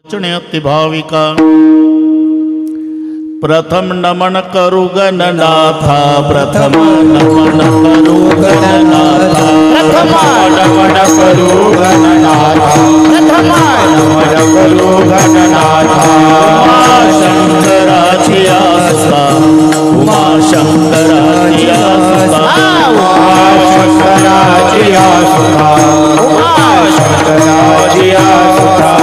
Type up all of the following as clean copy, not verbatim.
वचने भाविका प्रथम नमन करू गणनाथा प्रथम नमन करू गणनाथा प्रथम नमन करू गणनाथा प्रथम नमन करू गणनाथा शंकराची आस्था उमा शंकराची आस्था शंकराची आस्था उमा शंकराची आस्था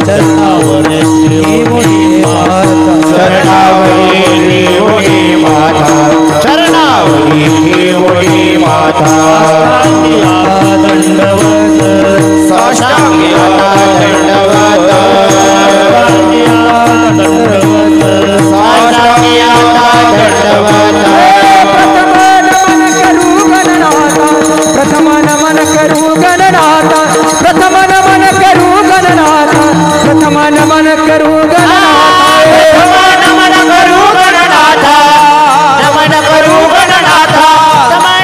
चरणावरी ठेवणी माता चरणावरी ठेवणी माता चरणावरी ठेवणी माता दंडवत साष्टांगी दंडवत दंडवत साष्टांगी दंडवत प्रथम नमन करू गणनाथा प्रथम नमन करू गणनाथा प्रथम नमन करू गणनाथा नमन करू गणनाथा नमन करू गणनाथा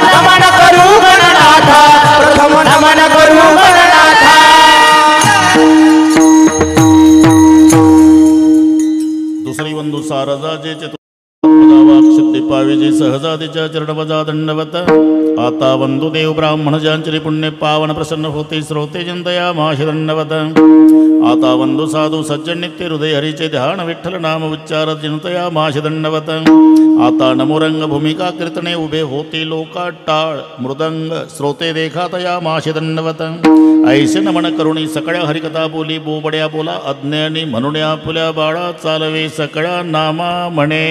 नमन करू गणनाथा प्रथम नमन करू गणनाथा दुसरी बंधू सारदाचे पाविजे सहजातीच्या चरणवजा दंडवत आता वंदुदेव ब्राह्मण ज्यांचरी पुण्य पावन प्रसन्न होते श्रोते चिंतया माशी दंडवत आता वंदु साधू सज्जन नित्य हृदय हरीचे ध्यान विठ्ठल नाम उच्चार चिंतया माशी दंडवत आता नमोरंग भूमिका कीर्तने उभे होते लोका टाळ मृदंग श्रोते देखातया माशी दंडवत ऐसे नमन करुणी सकळ्या हरिकथा बोली बोबड्या बोला अज्ञानी म्हणून फुल्या बाळा चालवे सकळ्या नामा म्हणे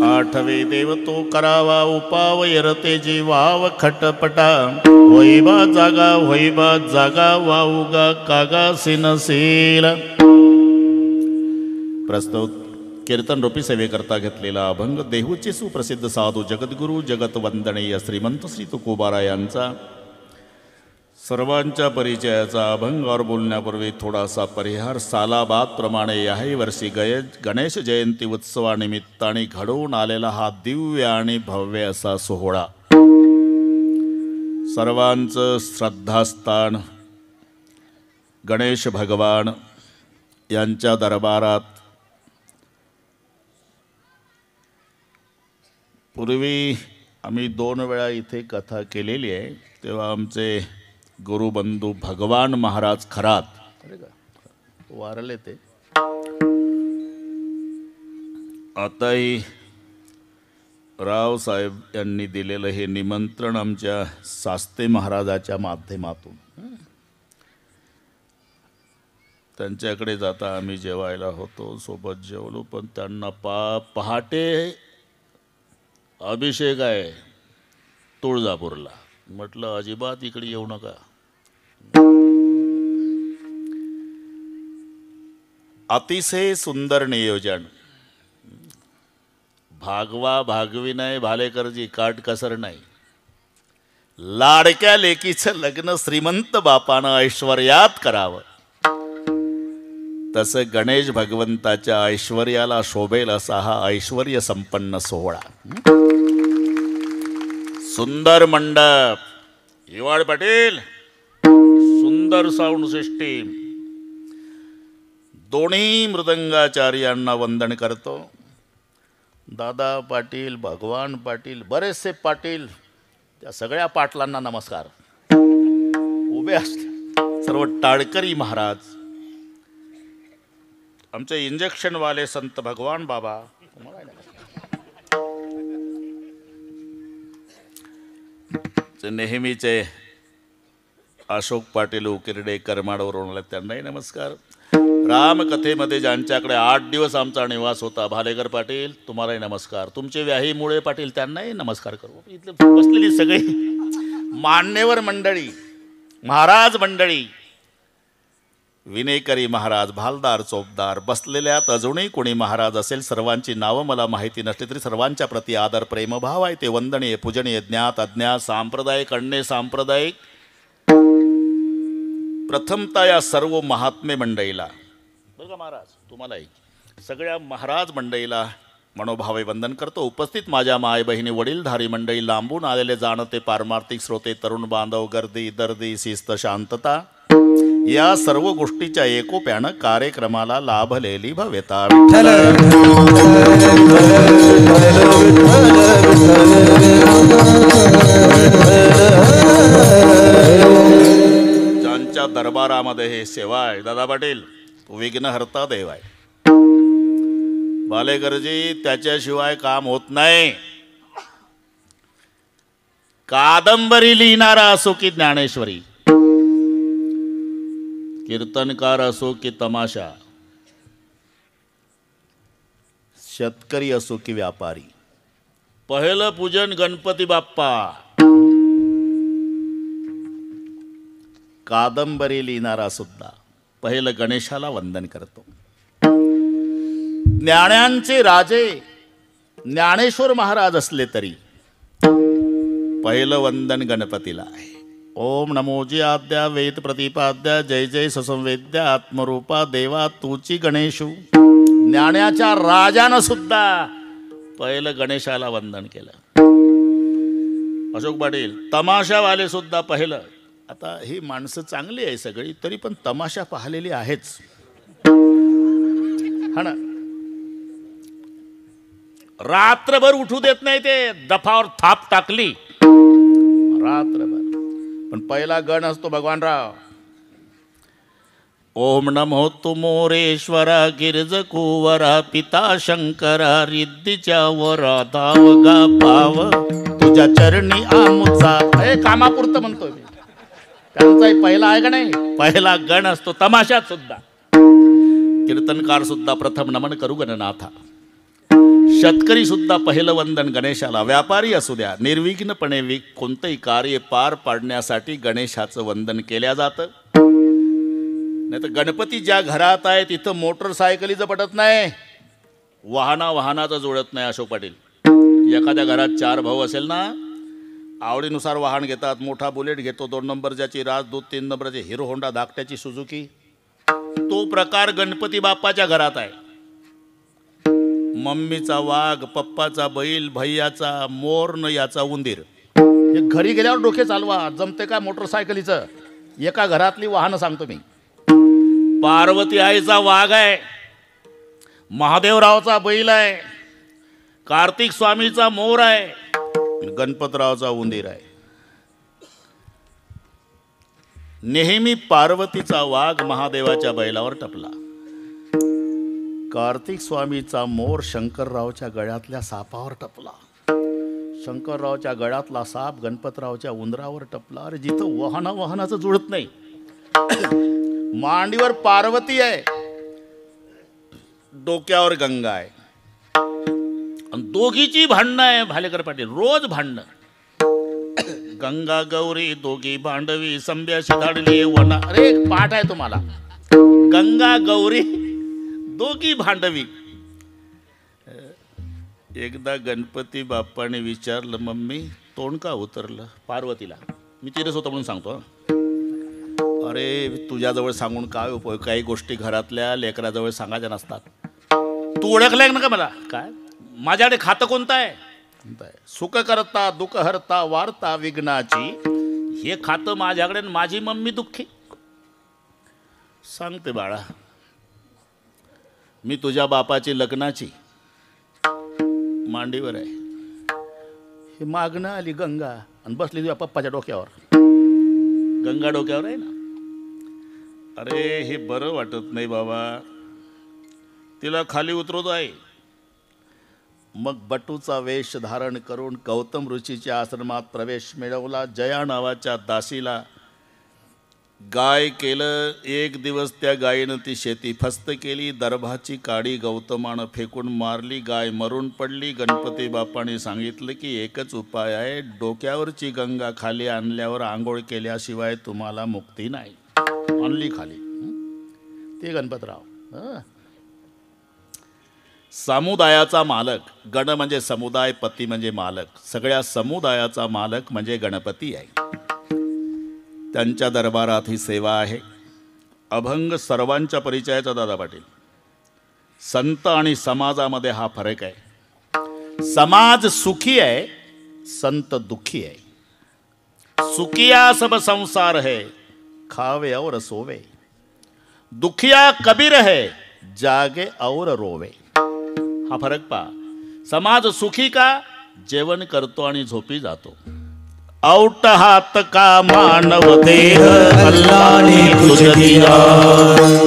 आठवे देव तो करावा उपावयर ते जीवाव खटपटा होईबा जागा वाऊगा कागा सिनशील. प्रस्तुत कीर्तन रूपी सेवेकरता घेतलेला अभंग देहूचे सुप्रसिद्ध साधू जगद्गुरू जगत वंदनीय श्रीमंत श्री तुकोबारा यांचा सर्वांच्या परिचयाचा अभंगावर बोलण्यापूर्वी थोडासा परिहार. सालाबाद प्रमाणे याही वर्षी गणेश जयंती उत्सवानिमित्ताने घडवून आलेला हा दिव्य आणि भव्य असा सोहळा सर्वांचं श्रद्धास्थान गणेश भगवान यांच्या दरबारात. पूर्वी आम्ही 2 वेळा इथे कथा केलेली आहे, तेव्हा आमचे गुरुबंधू भगवान महाराज खरात वारले ते. आताही रावसाहेब यांनी दिलेलं हे निमंत्रण आमच्या सास्ते महाराजाच्या माध्यमातून त्यांच्याकडे जाता आम्ही जेवायला होतो, सोबत जेवलो. पण त्यांना पहाटे अभिषेक आहे तुळजापूरला. म्हटलं अजिबात इकडे येऊ नका. अतिशय सुंदर नियोजन. भागवा भागवी नाही भालेकरजी, काटकसर नाही. लाडक्या लेकीचं लग्न श्रीमंत बापानं ऐश्वर्यात करावं, तसं गणेश भगवंताच्या ऐश्वर्याला शोभेल असा हा ऐश्वर्य संपन्न सोहळा. सुंदर मंडप, हिवाळ पाटील सुंदर साऊंड सिस्टीम. दोन्ही मृदंगाचार्यांना वंदन करतो. दादा पाटील, भगवान पाटील, बरेचसे पाटील, त्या सगळ्या पाटलांना नमस्कार. उभे असते सर्व टाळकरी महाराज, आमचे इंजेक्शनवाले संत भगवान बाबा, नेहमीचे अशोक पाटील उकिरडे करमाडवरून आले त्यांनाही नमस्कार. रामकथेमध्ये ज्यांच्याकडे 8 दिवस आमचा निवास होता भालेकर पाटील तुम्हालाही नमस्कार. तुमचे व्याहीमुळे पाटील त्यांनाही नमस्कार करू. इथले बसलेली सगळी मान्यवर मंडळी, महाराज मंडळी, विनेकरी महाराज, भालदार, चोपदार, बसलेल्यात अजूनही कोणी महाराज असेल, सर्वांची नावं मला माहिती नसली तरी सर्वांच्या प्रती आदर प्रेमभाव आहे. ते वंदनीय, पूजनीय, ज्ञात अज्ञात, सांप्रदायिक, अन्य सांप्रदायिक. प्रथमतः या सर्व महात्मे मंडळीला, बघा महाराज, तुम्हालाही सगळ्या महाराज मंडळीला मनोभावे वंदन करतो. उपस्थित माझ्या माय बहिणी, वडीलधारी मंडळी, लांबून आलेले जाणते पारमार्थिक श्रोते, तरुण बांधव, गर्दी दर्दी, शिस्त, शांतता या सर्व गोष्टीच्या एकोप्यानं कार्यक्रमाला लाभलेली भवेता. ज्यांच्या दरबारामध्ये हे सेवा आहे, दादा पाटील, विघ्नहर्ता देव आहे. बालेकरजी, त्याच्याशिवाय काम होत नाही. कादंबरी लिहिणारा असो की ज्ञानेश्वरी, कीर्तनकार असो की तमाशा, शेतकरी असो की व्यापारी, पहिलं पूजन गणपती बाप्पा. कादंबरी लिहिणारा सुद्धा पहिलं गणेशाला वंदन करतो. ज्ञानांचे राजे ज्ञानेश्वर महाराज असले तरी पहिलं वंदन गणपतीला आहे. ओम नमोजी आद्या वेद प्रतिपाद्या, जय जय ससंवेद्या आत्मरूपा देवा तूची गणेशू. ज्ञानाच्या राजानं सुद्धा पहिलं गणेशाला वंदन केलं. अशोक पाटील, तमाशावाले सुद्धा पहिलं. आता ही माणसं चांगली आहे सगळी, तरी पण तमाशा पाहिलेली आहेच, हा ना. रात्रभर उठू देत नाही ते, दफावर थाप टाकली रात्रभर. पण पहिला गण असतो भगवानराव. ओम नमो तुमोरेश्वरा गिरज कुवरा, पिता शंकरा रिद्धीच्या वरा, धाव गा पाव तुझ्या चरणी आमुचा. हे कामापुरतं म्हणतोय मी, त्यांचाही पहिला आहे का नाही, पहिला गण असतो. तमाशात सुद्धा कीर्तनकार सुद्धा प्रथम नमन करू गणनाथा. शेतकरी सुद्धा पहिलं वंदन गणेशाला. व्यापारी असू द्या, निर्विघ्नपणे कोणतंही कार्य पार पाडण्यासाठी गणेशाचं वंदन केल्या जातं. नाही तर गणपती ज्या घरात आहे तिथं मोटरसायकलीचं पटत नाही, वाहनाचं जुळत नाही. अशोक पाटील, एखाद्या घरात 4 भाऊ असेल ना, आवडीनुसार वाहन घेतात. मोठा बुलेट घेतो, 2 नंबरची राजदूत, 3 नंबरची हिरो होंडा, धाकट्याची सुझुकी. तो प्रकार गणपती बाप्पाच्या घरात आहे. मम्मीचा वाघ, पप्पाचा बैल, भैयाचा मोर, न याचा उंदीर. हे घरी गेल्यावर डोके चालवा, जमते का मोटरसायकलीचं. एका घरातली वाहनं सांगतो मी. पार्वती आईचा वाघ आहे, महादेवरावचा बैल आहे, कार्तिक स्वामीचा मोर आहे, गणपतरावचा उंदीर आहे. नेहमी पार्वतीचा वाघ महादेवाच्या बैलावर टपला, कार्तिक स्वामीचा मोर शंकररावच्या गळ्यातल्या सापावर टपला, शंकररावच्या गळ्यातला साप गणपतरावच्या उंदरावर टपला. अरे जिथं वाहनाचं जुळत नाही. मांडीवर पार्वती आहे, डोक्यावर गंगा आहे, आणि दोघीची भांडणं आहे. भालेकर पाटील, रोज भांडणं. गंगा गौरी दोघी भांडवी, संभ्याशी धाडली वना. अरे एक पाठ आहे तुम्हाला, गंगा गौरी दोघी भांडवी. एकदा गणपती बाप्पाने विचारलं, मम्मी तोंड का उतरलं पार्वतीला. मी तिरस होतो म्हणून सांगतो. अरे तुझ्याजवळ सांगून काय उपयोग, काही गोष्टी घरातल्या लेकराजवळ सांगायच्या नसतात. तू ओळखलाय ना का मला, काय माझ्याकडे खातं कोणतं आहे? सुख करता दुःख हरता वार्ता विघ्नाची. हे खातं माझ्याकडे, माझी मम्मी दुःखी. सांगते बाळा, मी तुझ्या बापाची लग्नाची मांडीवर आहे. हे मागणं आली गंगा आणि बसली तुझ्या पप्पाच्या डोक्यावर. गंगा डोक्यावर आहे ना. अरे हे बरं वाटत नाही बाबा, तिला खाली उतरवतो आहे. मग बटूचा वेश धारण करून गौतम ऋषीच्या आश्रमात प्रवेश मिळवला. जया नावाच्या दासीला गाय केलं. एक दिवस त्या गायीनं ती शेती फस्त केली. दर्भाची काडी गौतमानं फेकून मारली. गाय मरून पडली. गणपती बाप्पाने सांगितलं की एकच उपाय आहे, डोक्यावरची गंगा खाली आणल्यावर आंघोळ केल्याशिवाय तुम्हाला मुक्ती नाही. आणली खाली. ते गणपतराव. समुदायाचा मालक, गण म्हणजे समुदाय, पती म्हणजे मालक, सगळ्या समुदायाचा मालक म्हणजे गणपती आहे. त्यांच्या दरबारात ही सेवा आहे. अभंग सर्वांच्या परिचयाचा दादा पाटील. संत आणि समाजामध्ये हा फरक आहे. समाज सुखी आहे, संत दुखी आहे. सुखिया सब संसार है, खावे और सोवे. दुखिया कबीर है, जागे और रोवे. हा फरक पहा. समाज सुखी का? जेवण करतो आणि झोपी जातो. औट हात का मानव देह, अल्लाने तुझे दिया.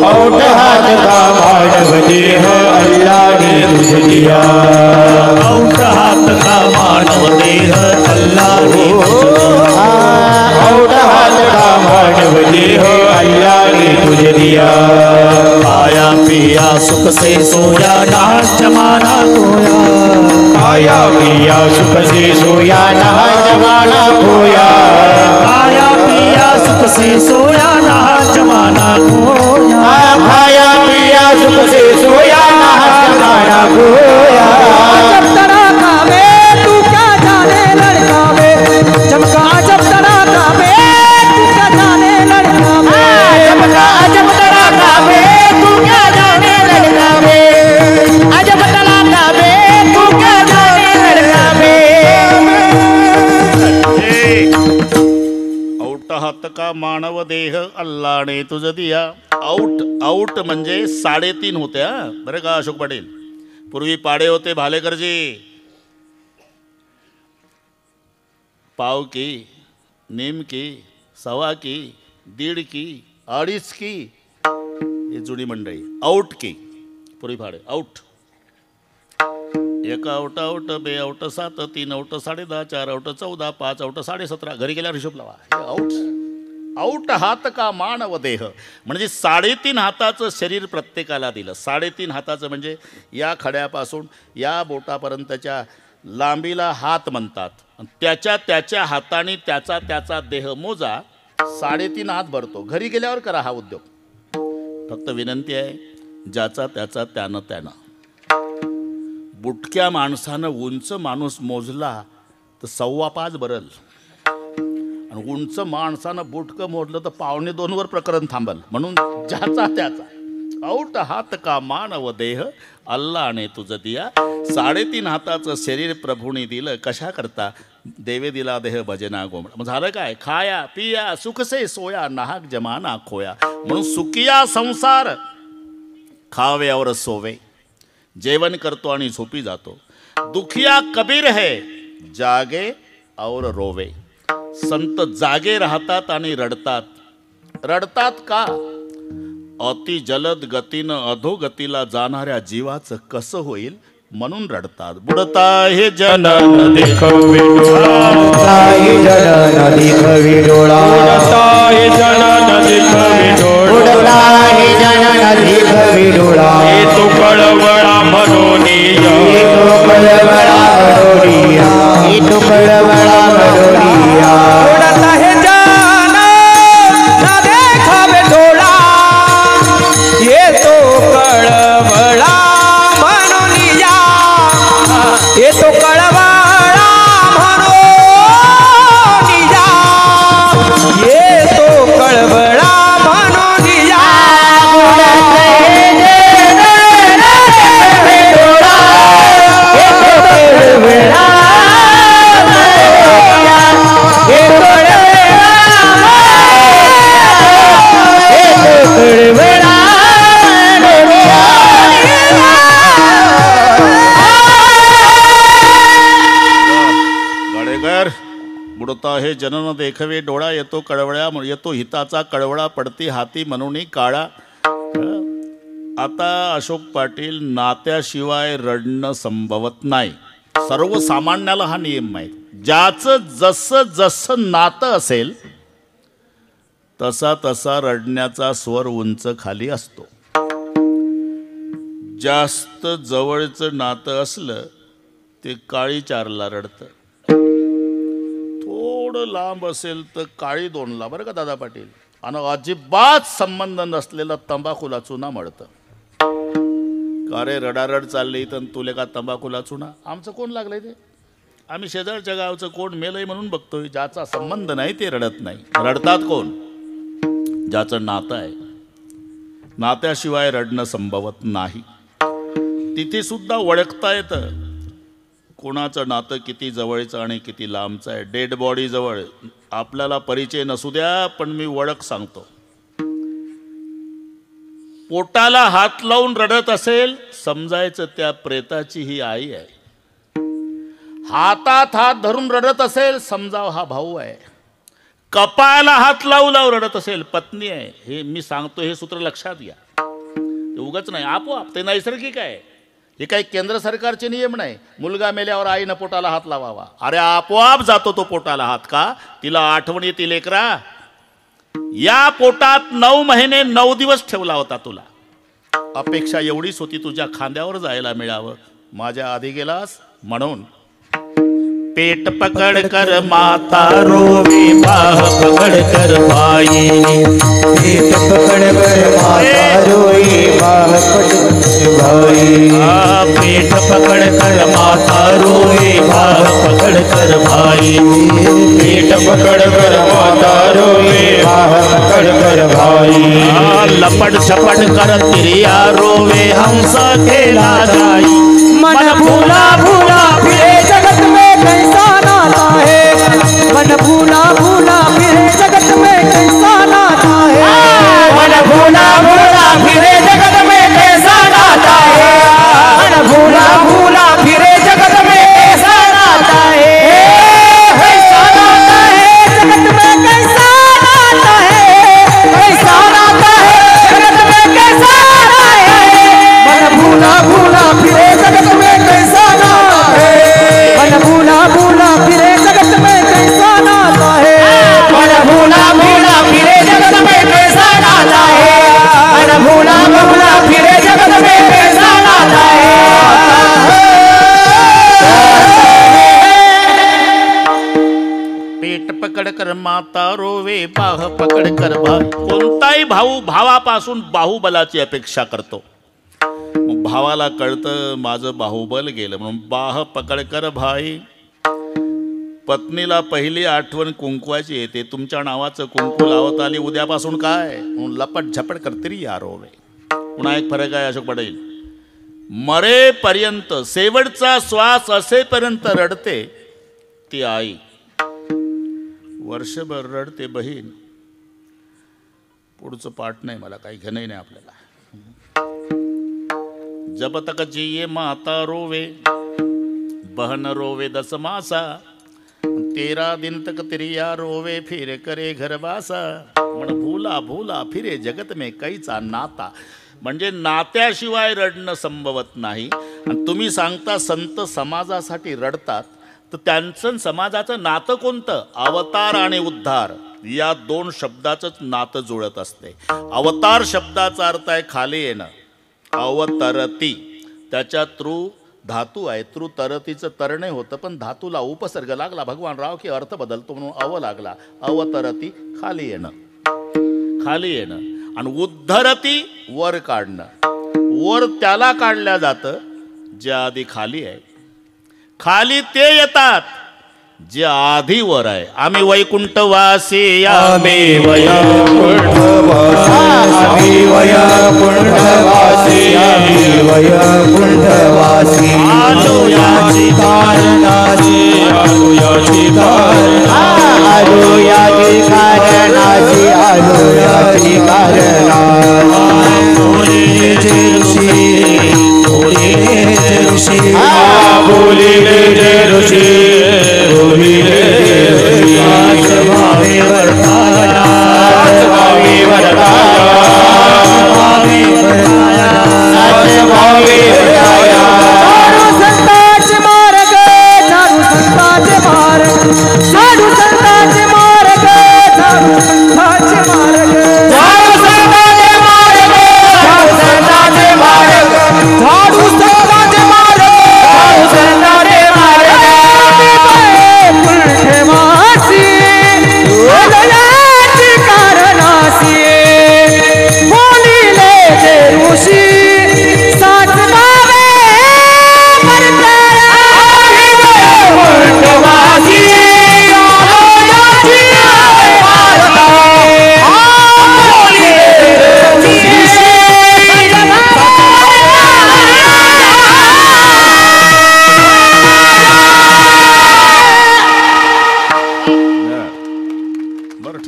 औट हात का मानव देह, अल्लाने तुझे दिया. औट हात का मानव देह, अल्लाने तुझे दिया. औट हात का मानव देह, अल्लाने तुझे दिया. खाया पिया सुख से सोया, ना जमाना खोया. खाया पिया सुख से सोया, ना जमाना खोया. खाया पिया सुख से सोया, ना जमाना खोया. खाया पिया सुख से सोया, ना जमाना खोया. जब तरा खावे तू क्या जाने लड़का में, चमका जब तरा खावे तू क्या जाने लड़का में. चमका जब तरा खावे तू क्या जाने लड़का में. अजब तरा खावे तू क्या जाने लड़का में. औट हात का मानव देह, अल्लाने तुझं दिया. औट म्हणजे 3.5 होत्या बरं का अशोक पाटील. पूर्वी पाडे होते भालेकरजी. पाव की, नेमकी, सवा की, 1.5 की, 2.5 की, ही जुनी मंडळी. आउट की पूर्वी फाडे. Out. 1 out out, 2 out 7, 3 out 10.5, 4 out 14, 5 out 17. घरी गेल्यावर हिशोब लावा. हे आउट. औट हात का मानव देह म्हणजे 3.5 हाताचं शरीर प्रत्येकाला दिलं. 3.5 हाताचं म्हणजे या खड्यापासून या बोटापर्यंतच्या लांबीला हात म्हणतात. त्याच्या हाताने त्याचा देह मोजा. 3.5 हात भरतो. घरी गेल्यावर करा हा उद्योग. फक्त विनंती आहे, ज्याचा त्यानं. बुटक्या माणसानं उंच माणूस मोजला तर 5.25 भरल. आणि उंच माणसानं बुटकं मोडलं तर 1.25 प्रकरण थांबल. म्हणून ज्याचा. औट हात का मानव देह, अल्लाने तुझं दिया. 3.5 हाताचं शरीर प्रभूने दिलं. कशा करता? देवे दिला देह भजना गोमडा. मग झालं काय? खाया पिया सुख से सोया, नाहक जमाना खोया. म्हणून सुखिया संसार, खावे और सोवे. जेवण करतो आणि झोपी जातो. दुखिया कबीर है, जागे और रोवे. संत जागे राहतात आणि रडतात. रडतात का? अति जलद गतीनं अधोगतीला जाणाऱ्या जीवाचं कसं होईल म्हणून रडतात. बुडता हे जनन देखवे डोळा, हे जनन देखवे डोळा. हे जनन देखवे डोळा. हे जनन देखवे डोळा. हे तो कळवळा मनोनिया. हे तो कळवळा मनोनिया. हे तो कळवळा मनोनिया. उडता हे जनन ना देखवे डोळा. ये तो कळवळा मनोनिया. ये तो कळवळा मनोनिया. ये तो कळवळा मनोनिया. गडेकर. बुडता हे जनन देखवे डोळा, येतो कळवळ्या येतो हिताचा कळवळा, पडती हाती म्हणून काळा. आता अशोक पाटील, नात्याशिवाय रडणं संभवत नाही. सर्वसामान्याला हा नियम माहीत. ज्याचं जसं नातं असेल तसा रडण्याचा स्वर उंच खाली असतो. जास्त जवळचं नातं असलं ते काळी 4ला रडतं. थोडं लांब असेल तर काळी 2ला. बरं का दादा पाटील. आणि अजिबात संबंध नसलेला तंबाखूला चुना मळतं. का रे रडारड चालली तर तुले का तंबाखूला चुना? आमचं कोण लागलंय ते? आम्ही शेजारच्या गावचं कोण मेलंय म्हणून बघतोय. ज्याचा संबंध नाही ते रडत नाही. रडतात कोण? ज्याचं नातं आहे. नात्याशिवाय रडणं संभवत नाही. तिथे सुद्धा ओळखता येतं कोणाचं नातं किती जवळचं आणि किती लांबचं आहे. डेड बॉडी जवळ आपल्याला परिचय नसू द्या, पण मी ओळख सांगतो. पोटाला हात लावून रडत असेल, समजायचं त्या प्रेताची ही आई आहे. हातात हात धरून रडत असेल, समजाव हा भाऊ आहे. कपाळाला हात लावू लावू रडत असेल, पत्नी आहे. हे मी सांगतो, हे सूत्र लक्षात घ्या. ते उगाच नाही, आपोआप ते नैसर्गिक आहे. हे काही केंद्र सरकारचे नियम नाही. मुलगा मेल्यावर आईनं पोटाला हात लावावा. अरे आपोआप जातो तो पोटाला हात. का? तिला आठवण येते लेकरा, या पोटात 9 महिने 9 दिवस ठेवला होता तुला. अपेक्षा एवढीच होती तुझ्या खांद्यावर जायला मिळावं. माझ्या आधी गेलास म्हणून. पेट पकड़ कर माता रोवे, बाह पकड़ कर भाई. पेट पकड़ कर माता रोए, बाह पकड़ कर भाई. पेट पकड़ कर माता रोए, बाह पकड़ कर भाई. पेट पकड़ कर माता रोए, बाह पकड़ कर भाई. लपट छपट कर तिरिया रोवे, हंस खेला जाई. मन भूला भूला फिरे जगत में कैसा नाता है. मन भूला भूला फिरे जगत में कैसा नाता है. मन भूला भूला फिरे जगत में कैसा नाता है. मन भूला भूला फिरे जगत में कैसा नाता है. कैसा नाता है जगत में, कैसा नाता है. कैसा नाता है जगत में, कैसा नाता है. मन भूला भूला फिरे जगत में कैसा नाता है. मन भूला भूला फिरे जगत में कैसा नाता है. मन भूला भूला फिरे जगत में कैसा नाता है. मन भूला भूला फिरे जगत में कैसा नाता है. पेट पकड कर माता रोवे, बाह पकड कर भाई. कोणताही भाऊ भावापासून बाहुबलाची अपेक्षा करतो. भावाला कळतं माझं बाहुबल गेलं म्हणून बाह पकड कर भाई. पत्नीला पहिली आठवण कुंकवाची येते. तुमच्या नावाचं कुंकू लावत आली, उद्यापासून काय म्हणून लपट झपट करतरी या रोवे. पुन्हा एक फरक आहे अशोक पटेल. मरेपर्यंत, शेवटचा श्वास असेपर्यंत रडते ती आई. वर्षभर रडते बहीण. पुढचं पाठ नाही, मला काही घेणंही नाही आपल्याला. जब तक जिये माता रोवे, बहन रोवे 10 मासा. 13 दिन तक तिरिया रोवे, फिर करे घरवासा. म्हण भूला भूला फिरे जगत में कैचा नाता. म्हणजे नात्याशिवाय रडणं संभवत नाही. आणि तुम्ही सांगता संत समाजासाठी रडतात, तर त्यांचं समाजाचं नातं कोणतं? अवतार आणि उद्धार या 2 शब्दाचंच नातं जुळत असते. अवतार शब्दाचा अर्थ आहे खाली येणं. अवतरती, त्याच्या तृ धातू आहे. तृ तरतीचं तरणे होतं, पण धातूला उपसर्ग लागला भगवान राव की अर्थ बदलतो म्हणून अव लागला. अवतरती खाली येणं, खाली येणं. आणि उद्धरती वर काढणं. वर त्याला काढल्या जातं जे आधी खाली आहे. खाली ते येतात जे आधी वर आहे. आम्ही वैकुंठवासी, आम्ही वैकुंठवासी, आम्ही वैकुंठवासी, आम्ही वैकुंठवासी. आलो याची कारणाची, आलो याची कारणाची, आलो याची कारणाची, आलो याची कारणाची. बोलिले ऋषी, बोलिले ऋषी, बोलिले ऋषी, बोलिले ऋषी. भावे वरदाना, भावे वरदाना, भावे वरदाना, भावे वरदाना. साधू संतांचे मार्ग, साधू संतांचे मार्ग, साधू संतांचे मार्ग, साधू संतांचे मार्ग, साधू संतांचे मार्ग, साधू संतांचे मार्ग, साधू संतांचे मार्ग, साधू संतांचे मार्ग.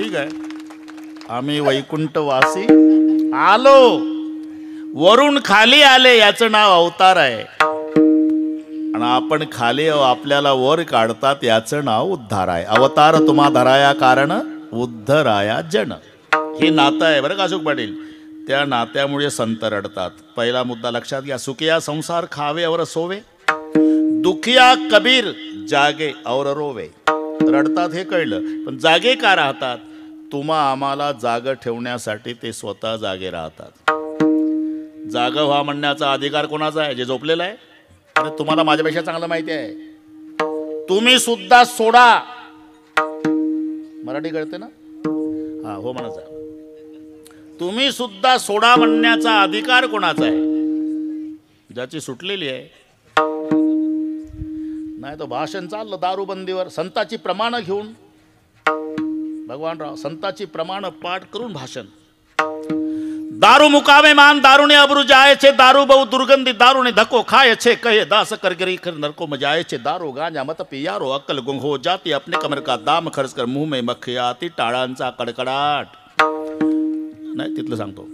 ठीक आहे, आम्ही वैकुंठवासी आलो, वरून खाली आले याचं नाव अवतार आहे, आणि आपण खाली आपल्याला वर काढतात याचं नाव उद्धार आहे. अवतार तुम्हा धराया कारण उद्धराया जन, हे नातं आहे बरं का अशोक पाटील. त्या नात्यामुळे संत रडतात. पहिला मुद्दा लक्षात घ्या, सुखिया संसार खावे और सोवे, दुखिया कबीर जागे और रोवे. रडतात हे कळलं, पण जागे का राहतात? तुम्हा आम्हाला जाग ठेवण्यासाठी ते स्वतः जागे राहतात. जाग व्हा म्हणण्याचा अधिकार कोणाचा आहे? जे झोपलेला आहे. अरे तुम्हाला माझ्यापेक्षा चांगलं माहिती आहे. तुम्ही सुद्धा सोडा, मराठी कळते ना? हा हो म्हणायचं. तुम्ही सुद्धा सोडा म्हणण्याचा अधिकार कोणाचा आहे? ज्याची सुटलेली आहे. नाही तर भाषण चाललं दारूबंदीवर, संताची प्रमाणं घेऊन, भगवानराव संताची प्रमाणं पाठ करून भाषण. दारू मुकावे मान दारूने अब्रू जायचे, दारू बहु दुर्गंधी दारूने धक्को खायचे, कहे दास करगरी कर नरको मजायचे, दारू गांजा मत पियारो अक्कल गुंग हो जाती, अपने कमर का दाम खर्च कर मुंह में मक्खी आती, टाळांचा कडकडाट. नाही तिथलं सांगतो.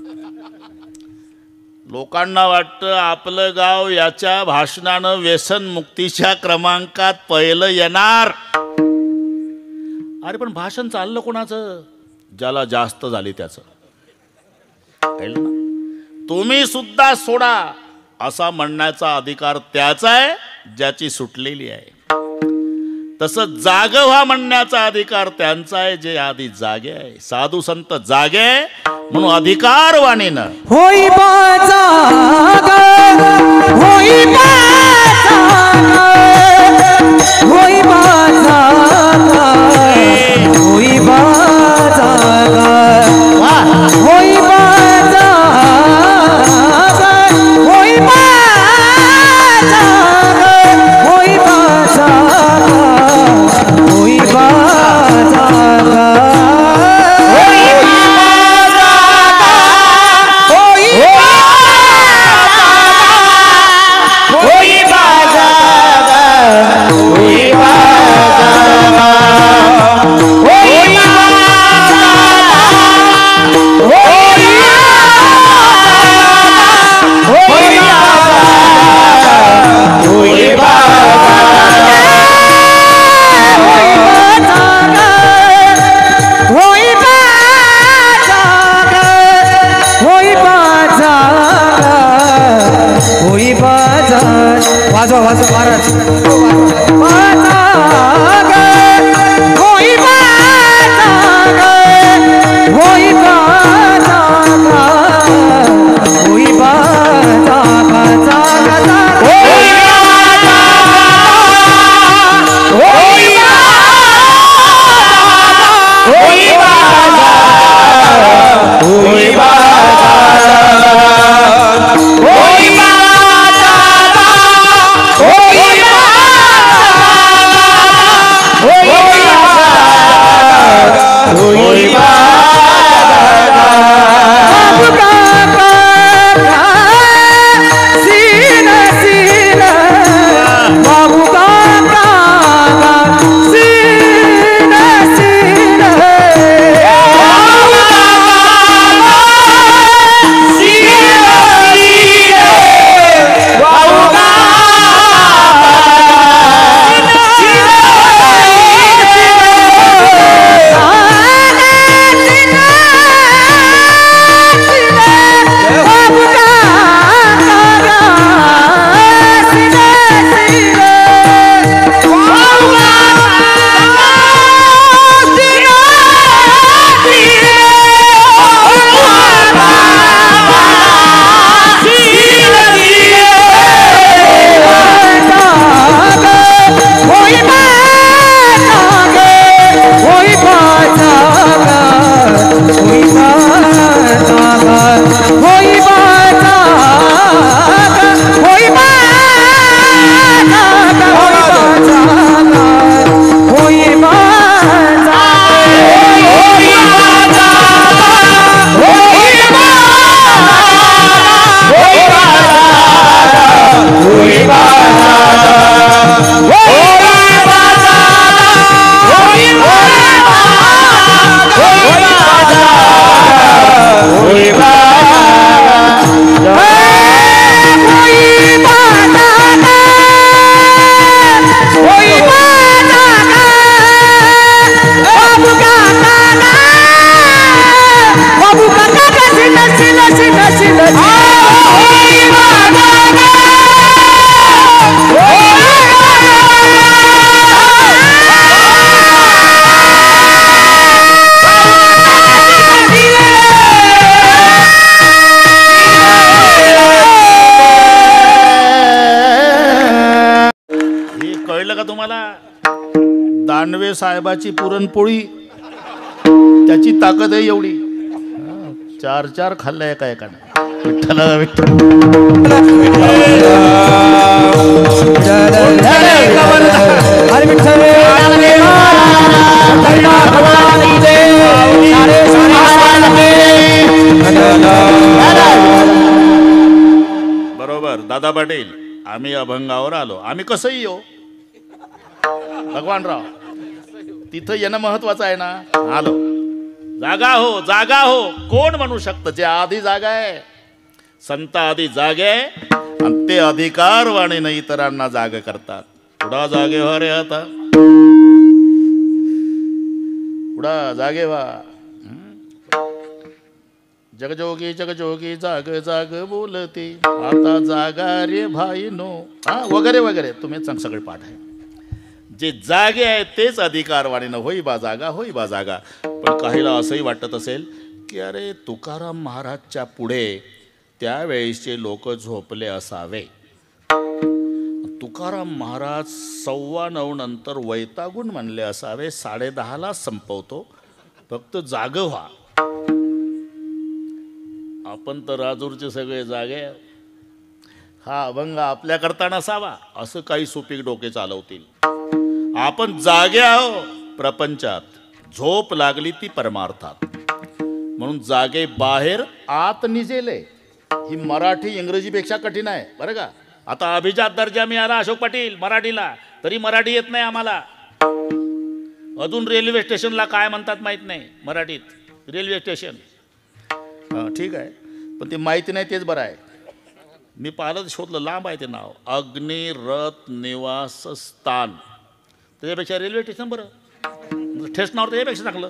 लोकांना वाटतं आपलं गाव याच्या भाषणानं व्यसन मुक्तीच्या क्रमांकात पहिलं येणार. अरे पण भाषण चाललं कोणाचं? ज्याला जास्त झाली त्याचं. कळलं ना? तुम्ही सुद्धा सोडा असा म्हणण्याचा अधिकार त्याचा आहे ज्याची सुटलेली आहे. तसं जाग व्हा म्हणण्याचा अधिकार त्यांचा आहे जे आधी जागे आहे. साधू संत जागे आहे म्हणून अधिकारवाणीनं होई बाजाग, होई बाजाग, होई बाजाग, होई बाजाग, होई बाजाग, होई बाजाग, होई बाजाग, होई बाजाग, होई बाजाग, होई बाजाग. साहेबाची पुरणपोळी त्याची ताकद आहे एवढी. 4 खाल्ल्या एका एकाने. विठ्ठला विठ्ठल. हरे विठ्ठल बरोबर दादा पाटील. आम्ही अभंगावर आलो. आम्ही कसंही येऊ भगवानराव, तिथं येणं महत्वाचं आहे ना. आलो. जागा हो, जागा हो. कोण म्हणू शकतं जे आधी जागा आहे? संत आधी जागे आणि ते अधिकारवाणीनं इतरांना जाग करतात. पुढा जागे व्हा रे आता, पुढा जागे व्हा. जगजोगी जगजोगी जाग जाग बोलते आता जागा रे भाई नो, वगैरे वगैरे. तुम्ही सगळे पाठ आहे. जे जागे आहे तेच अधिकारवाणीनं होई बा जागा, होई बा जागा. पण काहीला असंही वाटत असेल की अरे तुकाराम महाराजच्या पुढे त्यावेळेसचे लोक झोपले असावे. तुकाराम महाराज 9:15 नंतर वैतागून म्हणले असावे, 10:30ला संपवतो, फक्त जाग व्हा. आपण तर राजूरचे सगळे जागे. हा अभंग आपल्याकरता नसावा असं काही सुपीक डोके चालवतील. आपण जागे आहो प्रपंचात, झोप लागली ती परमार्थात. म्हणून जागे बाहेर आत निजेले. ही मराठी इंग्रजीपेक्षा कठीण आहे बरं का. आता अभिजात दर्जा मिळाला अशोक पाटील मराठीला, तरी मराठी येत नाही आम्हाला. अजून रेल्वे स्टेशनला काय म्हणतात माहीत नाही मराठीत. रेल्वे स्टेशन ठीक आहे, पण ते माहिती नाही तेच बरं आहे. मी पाहिलं शोधलं, लांब आहे ते नाव. अग्निरथ निवासस्थान. त्याच्यापेक्षा रेल्वे स्टेशन बरं. ठेस नाव त्याच्यापेक्षा चांगलं.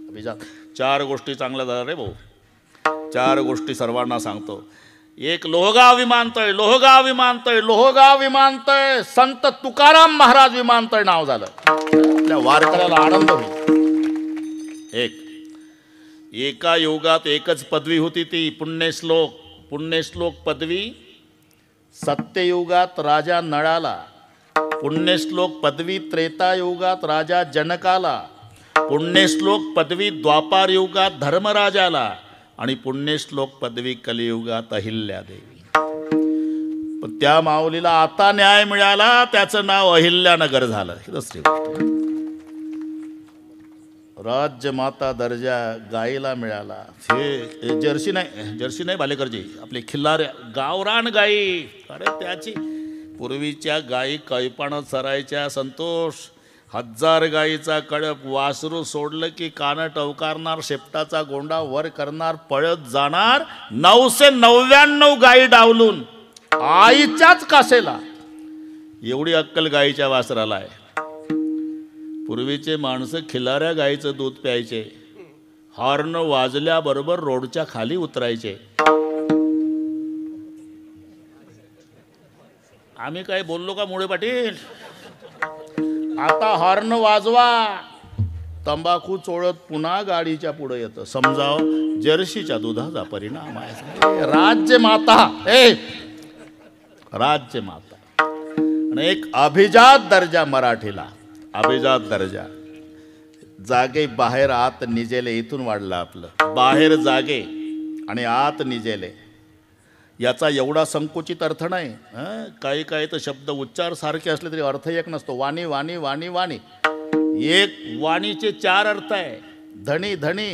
अभिजात 4 गोष्टी चांगल्या झाल्या रे भाऊ. 4 गोष्टी सर्वांना सांगतो. एक लोहगाव विमानतळ, लोहगाव विमानतळ, लोहगाव विमानतळ. संत तुकाराम महाराज विमानतळ नाव झालं. आपल्या वारकऱ्याला आनंद होईल. एका युगात एकच पदवी होती ती पुण्यश्लोक. पुण्यश्लोक पदवी सत्ययुगात राजा नळाला, पुण्यश्लोक पदवी त्रेतायुगात राजा जनकाला, पुण्यश्लोक पदवी द्वापार युगात धर्मराजाला आणि पुण्यश्लोक पदवी कलियुगात अहिल्यादेवी. पण त्या माऊलीला आता न्याय मिळाला, त्याचं नाव अहिल्यानगर झालं. ही दुसरी गोष्ट. राज्यमाता दर्जा गाईला मिळाला. हे जर्सी नाही भालेकरजी, आपली खिल्लार गावरान गाई. अरे त्याची पूर्वीच्या गाई कैपाणं चरायच्या संतोष. 1000 गाईचा कळप. वासरू सोडलं की कानं टवकारणार, शेपटाचा गोंडा वर करणार, पळत जाणार. 999 गाई डावलून आईच्याच कासेला. एवढी अक्कल गाईच्या वासराला आहे. पूर्वीचे माणसं खिलाऱ्या गाईचं दूध प्यायचे. हॉर्न वाजल्याबरोबर रोडच्या खाली उतरायचे. आम्ही काय बोललो का मुळे पाटील? आता हॉर्न वाजवा, तंबाखू चोळत पुन्हा गाडीच्या पुढे येतं. समजाव जर्सीच्या दुधाचा परिणाम आहे. राज्यमाता, राज्यमाता. आणि एक अभिजात दर्जा मराठीला. अभिजात दर्जा. जागे बाहेर आत निजेले. इथून वाढलं आपलं. बाहेर जागे आणि आत निजेले. याचा एवढा संकुचित अर्थ नाही. काही काही तर शब्द उच्चार सारखे असले तरी अर्थ एक नसतो. वाणी वाणी वाणी वाणी. एक वाणीचे 4 अर्थ आहे. धनी धनी,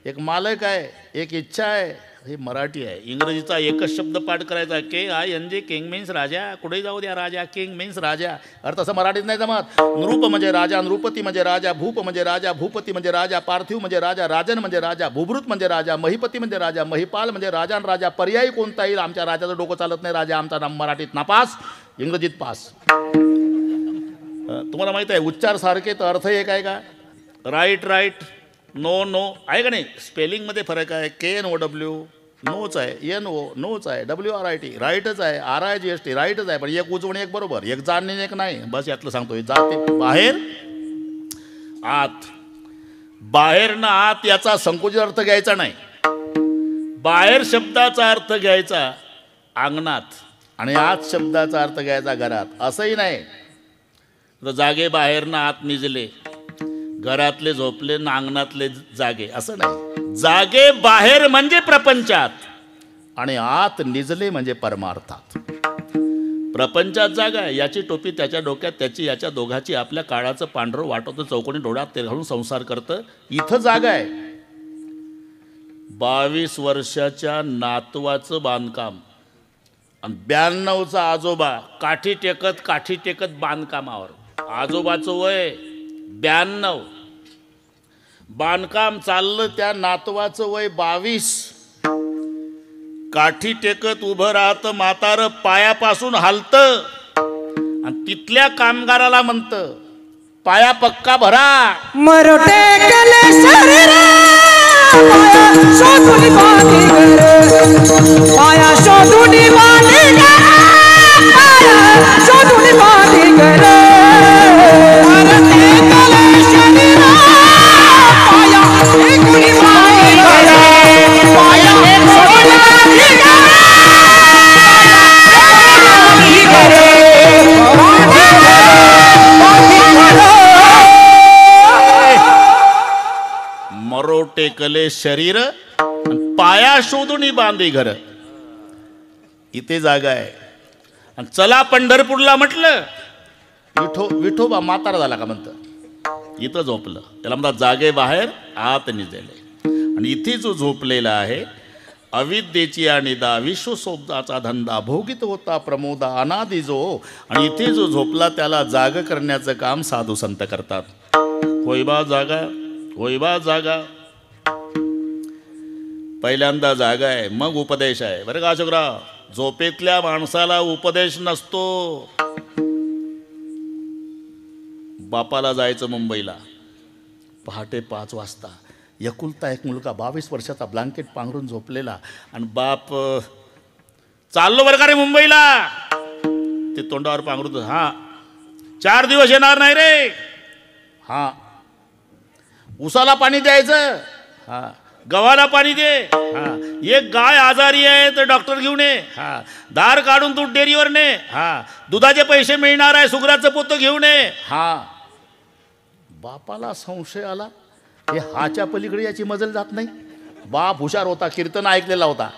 एक मालक आहे, एक इच्छा आहे. हे मराठी आहे. इंग्रजीचा एकच शब्द पाठ करायचा. KING, किंग मीन्स राजा. कुठेही जाऊ द्या राजा, किंग मीन्स राजा. अर्थ असं मराठीत नाही जमत. नृप म्हणजे राजा, नृपती म्हणजे राजा, भूप म्हणजे राजा, भूपती म्हणजे राजा, पार्थिव म्हणजे राजा, राजन म्हणजे राजा, भूभृत म्हणजे राजा, महिपती म्हणजे राजा, महिपाल म्हणजे राजा आणि राजा. पर्यायी कोणता येईल? आमच्या राजाचं डोकं चालत नाही. राजा आमचा नाम मराठीत नापास, इंग्रजीत पास. तुम्हाला माहित आहे उच्चार सारखे तर अर्थ एक आहे का? राईट राईट, नो नो आहे का नाही? स्पेलिंगमध्ये फरक आहे. KNOW नोच आहे, NO नोच आहे, WRIT राईटच आहे, RIGST राईटच आहे. पण एक उजवून एक बरोबर, एक जाणणे एक नाही. बस यातलं सांगतोय. जाते बाहेर आत. बाहेर ना आत याचा संकुचित अर्थ घ्यायचा नाही. बाहेर शब्दाचा अर्थ घ्यायचा अंगणात आणि आत शब्दाचा अर्थ घ्यायचा घरात. असंही नाही. तर जागे बाहेरनं आत निजले, घरातले झोपले ना अंगणातले जागे, असं नाही. जागे बाहेर म्हणजे प्रपंचात आणि आत निजले म्हणजे परमार्थात. प्रपंचात जागा आहे, याची टोपी त्याच्या डोक्यात, त्याची याच्या, दोघाची आपल्या काळाचं पांढरं वाटवतं, चौकोनी डोळ्यात ते घालून संसार करतं. इथं जागा आहे 22 वर्षाच्या नातवाचं बांधकाम आणि 92चा आजोबा काठी टेकत बांधकामावर. आजोबाचं वय 92, बांधकाम चाललं, त्या नातवाचं वय 22. काठी टेकत उभं राहतं म्हातारं, पायापासून हालतं आणि तिथल्या कामगाराला म्हणतं पाया पक्का भरा. मरोटे गले शरीर पाया शोधून बांधी घर, पाया शोधून बांधी घर, पाया शोधून बांधी घर. मरोटे गले शरीर पाया शोधून बांधी घर, पाया शोधून बांधी घर. मरो टेकले शरीर पाया शोधून बांधी घर. इथे जागा आहे. आणि चला पंढरपूरला म्हटलं, विठोबा म्हातारा झाला का म्हणतं, इथं झोपलं. त्याला म्हणतात जागे बाहेर आत निजले. आणि इथे जो झोपलेला आहे अविद्येची आणि दा विश्वसोबताचा धंदा भोगित होता प्रमोदा अनादि जो. आणि इथे जो झोपला त्याला जाग करण्याचं काम साधू संत करतात. होईबा जागा, होईबा जागा. पहिल्यांदा जागा आहे, मग उपदेश आहे. बरं का अशोकराव, झोपेतल्या माणसाला उपदेश नसतो. बापाला जायचं मुंबईला, पहाटे 5 वाजता, एकुलता एक मुलगा 22 वर्षाचा, ब्लँकेट पांघरून झोपलेला. आणि बाप चाललो बरं का रे मुंबईला, ते तोंडावर पांघरून, हां 4 दिवस येणार नाही रे, हां उसाला पाणी द्यायचं, हां गव्हाला पाणी दे, हां एक गाय आजारी आहे तर डॉक्टर घेऊन ये, हां दार काढून दूध डेअरीवर ने, हां दुधाचे पैसे मिळणार आहे सुगराचं पोतं घेऊन ये. हां बापाला संशय आला, हे हाच्या पलीकडे याची मजल जात नाही. बाप हुशार होता, कीर्तन ऐकलेला होता,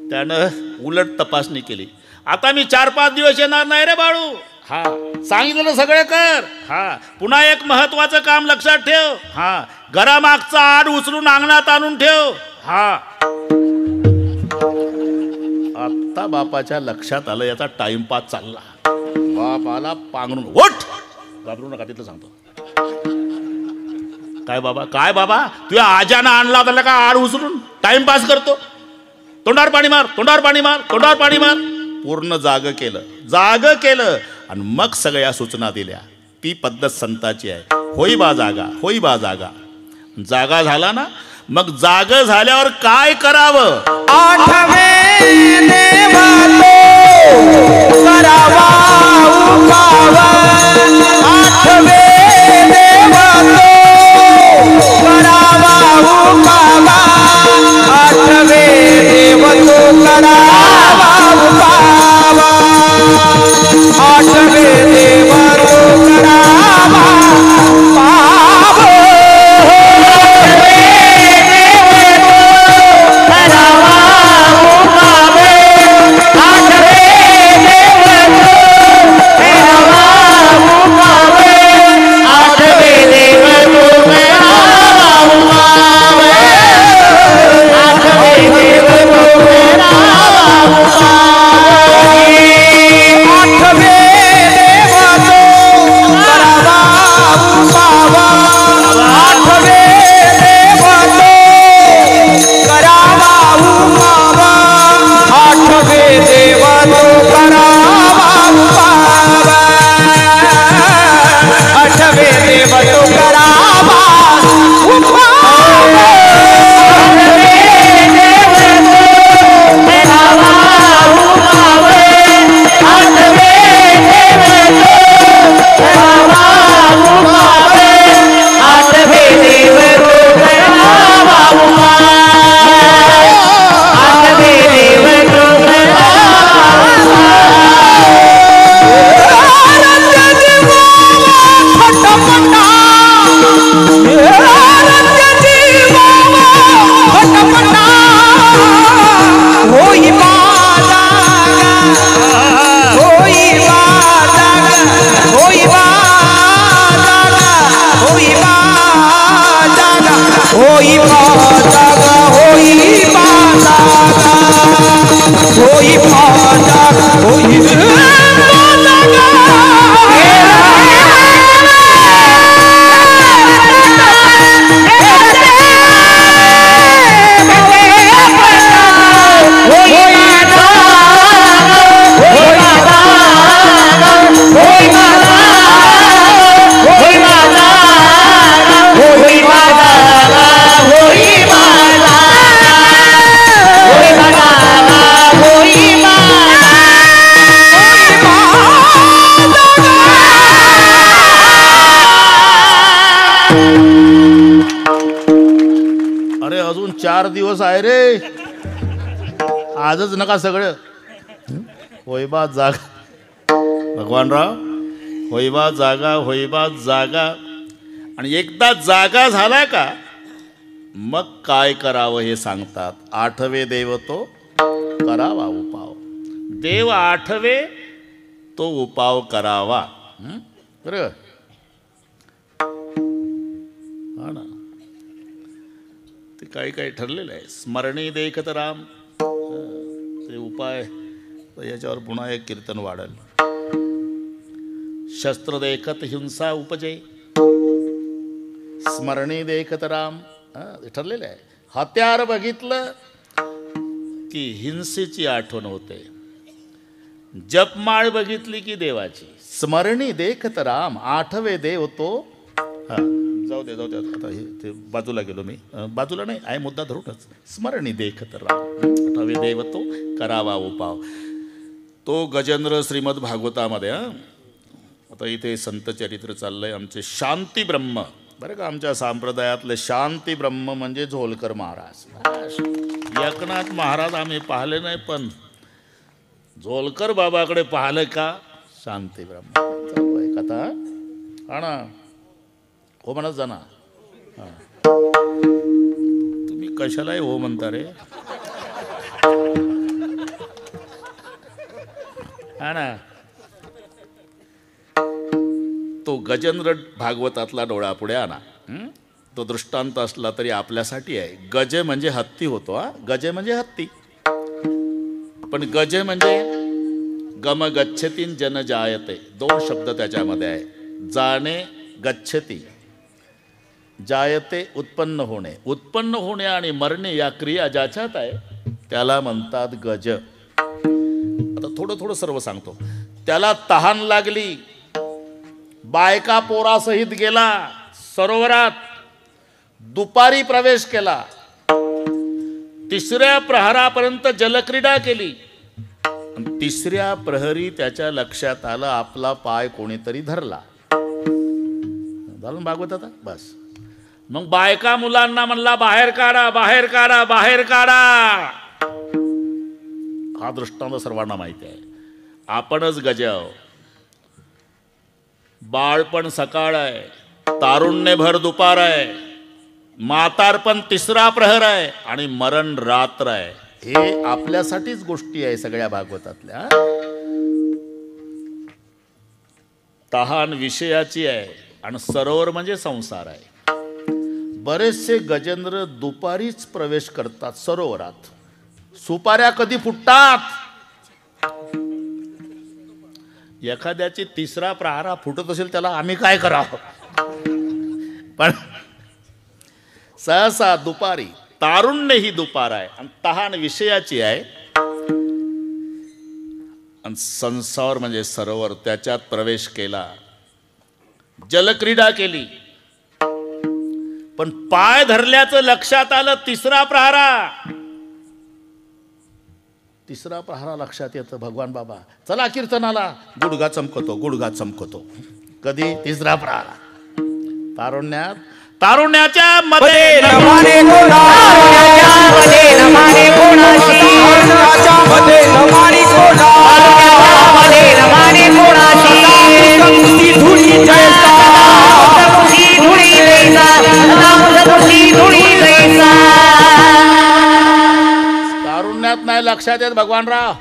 त्यानं उलट तपासणी केली. आता मी 4-5 दिवस येणार नाही रे बाळू, हा सांगितलं सगळे कर. हा पुन्हा एक महत्वाचं काम लक्षात ठेव, हा घरामागचा आड उचलून अंगणात आणून ठेव. हा आता बापाच्या लक्षात आलं याचा टाइमपास चालला. बापाला पांघरून, ओठ घाबरू नका, तिथलं सांगतो. काय बाबा, काय बाबा, तुझ्या आजानं आणला होता का आड उचलून, टाइमपास करतो, तोंडावर पाणी मार, तोंडावर पाणी मार, तोंडावर पाणी मार. पूर्ण जाग केलं आणि मग सगळ्या सूचना दिल्या. ती पद्धत संताची आहे. होई बा जागा, होई बा जागा. जागा झाला ना, मग जाग झाल्यावर काय करावं. आठवे देवातो करावा उपावा, आठवे देवातो करावा उपावा, आठवे देवतो करावा उपावा, आठवे देवतो करावा उपावा. आठवे देवतो करावा होई जागा होई जागा होई जागा होई अरे अजून 4 दिवस आहे रे, आजच नका सगळं. होईबा जागा भगवानराव, होईबा जागा, होईबा जागा. आणि एकदा जागा झाला का मग काय करावं हे सांगतात. आठवे देव तो करावा उपाव. देव आठवे तो उपाव करावा. बरं हा ना, ते काही काही ठरलेलं आहे. स्मरणी देखत राम, ते उपाय याच्यावर पुन्हा एक कीर्तन वाढेल. शस्त्र देखत हिंसा उपजे, स्मरणी देखत राम, ते ठरलेलं आहे. हत्यार बघितलं की हिंसेची आठवण होते, जपमाळ बघितली की देवाची. स्मरणी देखत राम, आठवे देव तो. जाऊ दे आता हे ते बाजूला गेलो मी, बाजूला नाही आहे, मुद्दा धरूनच. स्मरणी देखत राम, आठवे देव तो करावा उपाव. तो गजेंद्र श्रीमद भागवतामध्ये. आता इथे संत चरित्र चाललंय आमचे. शांती ब्रह्म, बरं का, आमच्या संप्रदायातले शांती ब्रह्म म्हणजे झोलकर महाराज. एकनाथ महाराज आम्ही पाहिले नाही, पण झोलकर बाबाकडे पाहिलं का शांती ब्रह्म कथा. हा ना, हो म्हणत जा ना. तुम्ही कशालाही हो म्हणता रे. हा ना, तो गजेंद्र भागवतातला डोळा पुढे आणा. तो दृष्टांत असला तरी आपल्यासाठी आहे. गजे म्हणजे हत्ती होतो. गजे म्हणजे हत्ती, पण गजे म्हणजे गम गच्छतीन जन जायते, 2 शब्द त्याच्यामध्ये आहे. जाणे गच्छती, जायते उत्पन्न होणे. उत्पन्न होणे आणि मरणे या क्रिया ज्याच्यात आहे त्याला म्हणतात गज. आता थोडं सर्व सांगतो. त्याला तहान लागली, बायका पोरासहित गेला सरोवरात, दुपारी प्रवेश केला, 3ऱ्या प्रहरापर्यंत जलक्रीडा केली. 3ऱ्या प्रहरी त्याच्या लक्षात आलं आपला पाय कोणीतरी धरला. झालं भागवत आता बस. मग बायका मुलांना म्हणला बाहेर काढा, बाहेर काढा, बाहेर काढा. हा दृष्टांत सर्वांना माहिती आहे. आपणच गजाव. बाळपण सकाळ आहे, तारुण्य भर दुपार आहे, म्हातारपण 3रा प्रहर आहे आणि मरण रात्र आहे. हे आपल्यासाठीच गोष्टी आहे सगळ्या भागवतातल्या. तहान विषयाची आहे आणि सरोवर म्हणजे संसार आहे. बरेचसे गजेंद्र दुपारीच प्रवेश करतात सरोवरात. सुपाऱ्या कधी फुटतात. एखाद्याची 3रा प्रहारा फुटत असेल त्याला आम्ही काय करावं. पण सहसा दुपारी, तारुण्य ही दुपार आहे आणि तहान विषयाची आहे. आणि संसार म्हणजे सरोवर, त्याच्यात प्रवेश केला, जलक्रीडा केली. पण पाय धरल्याचं लक्षात आलं 3रा प्रहारा. 3रा प्रहारा लक्षात येतं. भगवान बाबा चला कीर्तनाला, गुडघा चमकतो, गुडघा चमकतो. कधी 3रा प्रहारा. तारुण्यात, तारुण्याच्या मध्ये नमाने कोणा, मध्ये नमाने कोणाची, मध्ये नमाने कोणा, मध्ये नमाने कोणाची. संगती धुळी जैसा, संगती धुळी जैसा, संगती धुळी जैसा. तारुण्यात नाही लक्षात येत भगवानराव.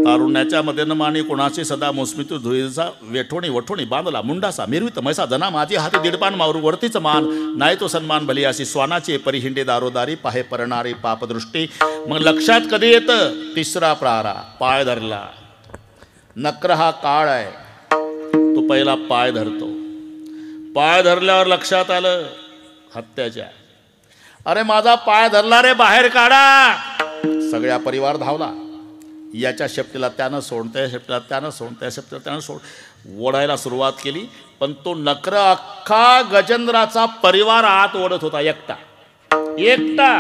तारुण्याच्या मध्येनं मानी कोणाशी सदा मोसमीतू धुईचा वेठोणी वठोणी बांधला मुंडासा मिरवित मैसा जना माझी हाती दीडपान मावरू वरतीच मान नाही तो सन्मान भली अशी स्वानाची परिहिंडे दारोदारी पाहे परणारी पापदृष्टी. मग लक्षात कधी येतं? तिसरा प्रारा पाय धरला. नक्र हा काळ आहे, तो पहिला पाय धरतो. पाय धरल्यावर लक्षात आलं हत्याच्या, अरे माझा पाय धरला रे, बाहेर काढा. सगळ्या परिवार धावला. याच्या शेपटीला त्यानं सोड, त्या शेपटीला त्यानं सोड, त्या शेपटीला त्यानं सोड, ओढायला सुरुवात केली. पण तो नक्र अख्खा गजेंद्राचा परिवार आत ओढत होता, एकटा एकटा.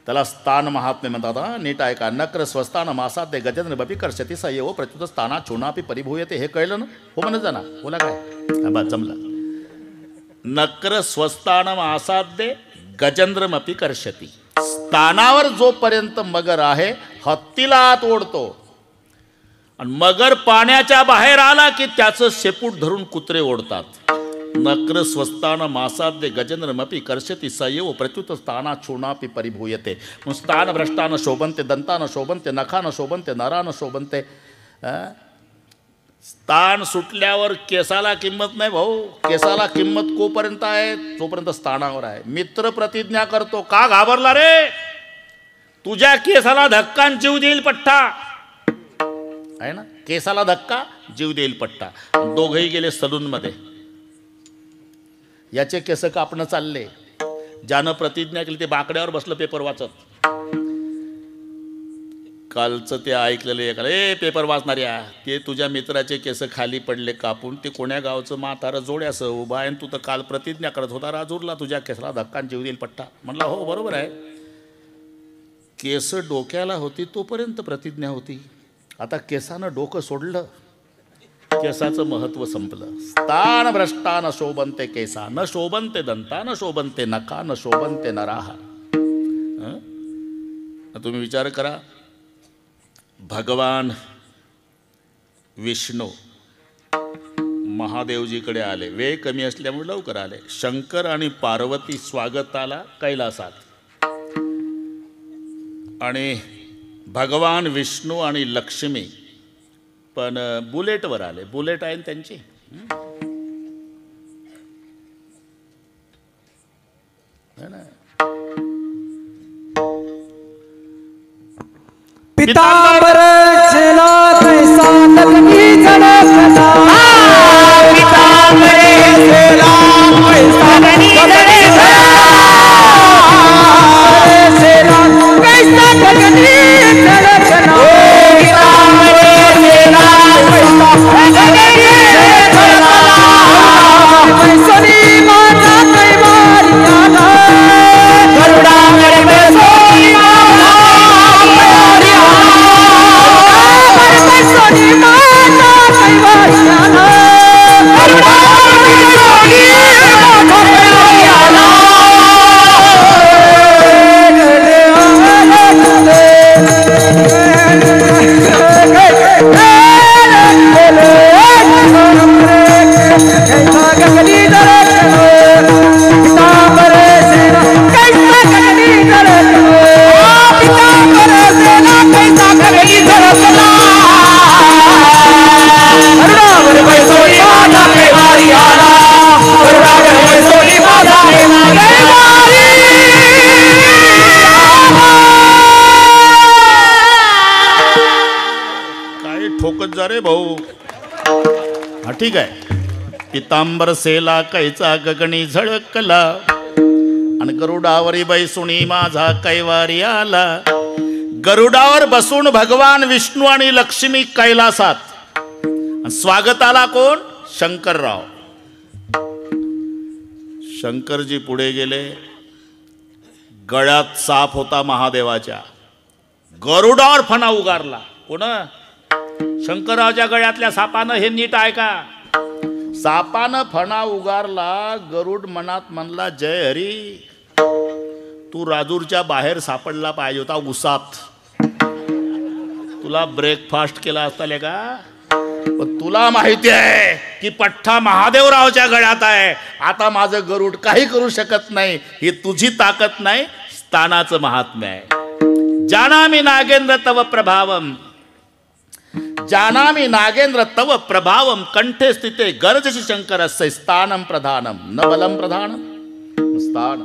त्याला स्थान महात्म्य म्हणतात. नीट ऐका. नक्र स्वस्तान मासाद्य गजेंद्र बपी कर्षती सय्यो प्रत्युत स्थाना चुनापी परिभूयते. हे कळलं ना? हो म्हणत जा ना. बोला काय बा जमलं. नक्र स्वस्तान आसाद्य गजेंद्रमपी कर्षती. स्थानावर जोपर्यंत मगर आहे हत्तीला आत ओढतो, आणि मगर पाण्याच्या बाहेर आला की त्याचं शेपूट धरून कुत्रे ओढतात. नक्र स्वस्तान मासाद्य गजेंद्रमपी कर्षती सय्यो प्रत्युत स्थाना चूर्णापी परिभूयते. मग स्थान भ्रष्टान शोभनते, दंतान शोभनते, नखान शोभनते, नरान शोभनते. स्थान सुटल्यावर केसाला किंमत नाही भाऊ. केसाला किंमत कोपर्यंत आहे? तोपर्यंत स्थानावर आहे. मित्र प्रतिज्ञा करतो, का घाबरला रे? तुझ्या केसाला धक्का जीव देईल पट्टा आहे ना. केसाला धक्का जीव देईल पट्टा. दोघही गेले सलूनमध्ये. याचे केस कापणं चालले. ज्यानं प्रतिज्ञा केली ते बाकड्यावर बसलं पेपर वाचत. कालचं ते ऐकलेलं एकाला, ए पेपर वाचणाऱ्या, ते तुझ्या मित्राचे केस खाली पडले कापून, ते कोण्या गावचं म्हातारं जोड्यासं उभा आहे, तू तर काल प्रतिज्ञा करत होता राजूरला तुझ्या केसाला धक्का जीव देईल पट्टा. म्हणला हो बरोबर आहे. केस डोक्याला होती तोपर्यंत प्रतिज्ञा होती. आता केसानं डोकं सोडलं, केसाचं महत्त्व संपलं. स्थान भ्रष्टान शोभनते केसा, न शोभनते दंता, न शोभनते नखा, न शोभनते नराहा. तुम्ही विचार करा, भगवान विष्णू महादेवजीकडे आले. वेळ कमी असल्यामुळे लवकर आले. शंकर आणि पार्वती स्वागताला कैलासात, आणि भगवान विष्णू आणि लक्ष्मी पण बुलेटवर आले. बुलेट आहे त्यांची. पितांबर छेला कैसा लगनी झलकता. पितांबर छेला कैसा लगनी झलकता. छेला कैसा लगनी झलकता. पितांबर छेला कैसा लगनी झलकता. कैसनी माता कैवारियाना. गरुडावर बैसोनी माता रे भाऊ. हा ठीक आहे. पितांबर सेला कैचा गगनी झळकला, आणि गरुडावरी बैसुणी माझा कैवारी आला. गरुडावर बसून भगवान विष्णू आणि लक्ष्मी कैलासात. स्वागताला कोण? शंकरराव. शंकरजी पुढे गेले. गळ्यात साप होता महादेवाच्या. गरुडावर फणा उगारला. कोण? शंकररावच्या गळ्यातल्या सापानं. हे नीट ऐका. सापानं फणा उगारला. गरुड मनात म्हणला, जय हरी, तू राजूरच्या बाहेर सापडला पाहिजे होता उसात. तुला ब्रेकफास्ट केला असता का? पण तुला माहिती आहे की पठ्ठा महादेवरावच्या गळ्यात आहे. आता माझं गरुड काही करू शकत नाही. ही तुझी ताकद नाही, स्थानाचं महात्म्य आहे. जानामि नागेंद्र तव प्रभावम जानामि नागेंद्र तव प्रभावम कंठे स्थिते गर्जसी शंकरस्य स्थानम प्रधानम न बलम प्रधानम स्थान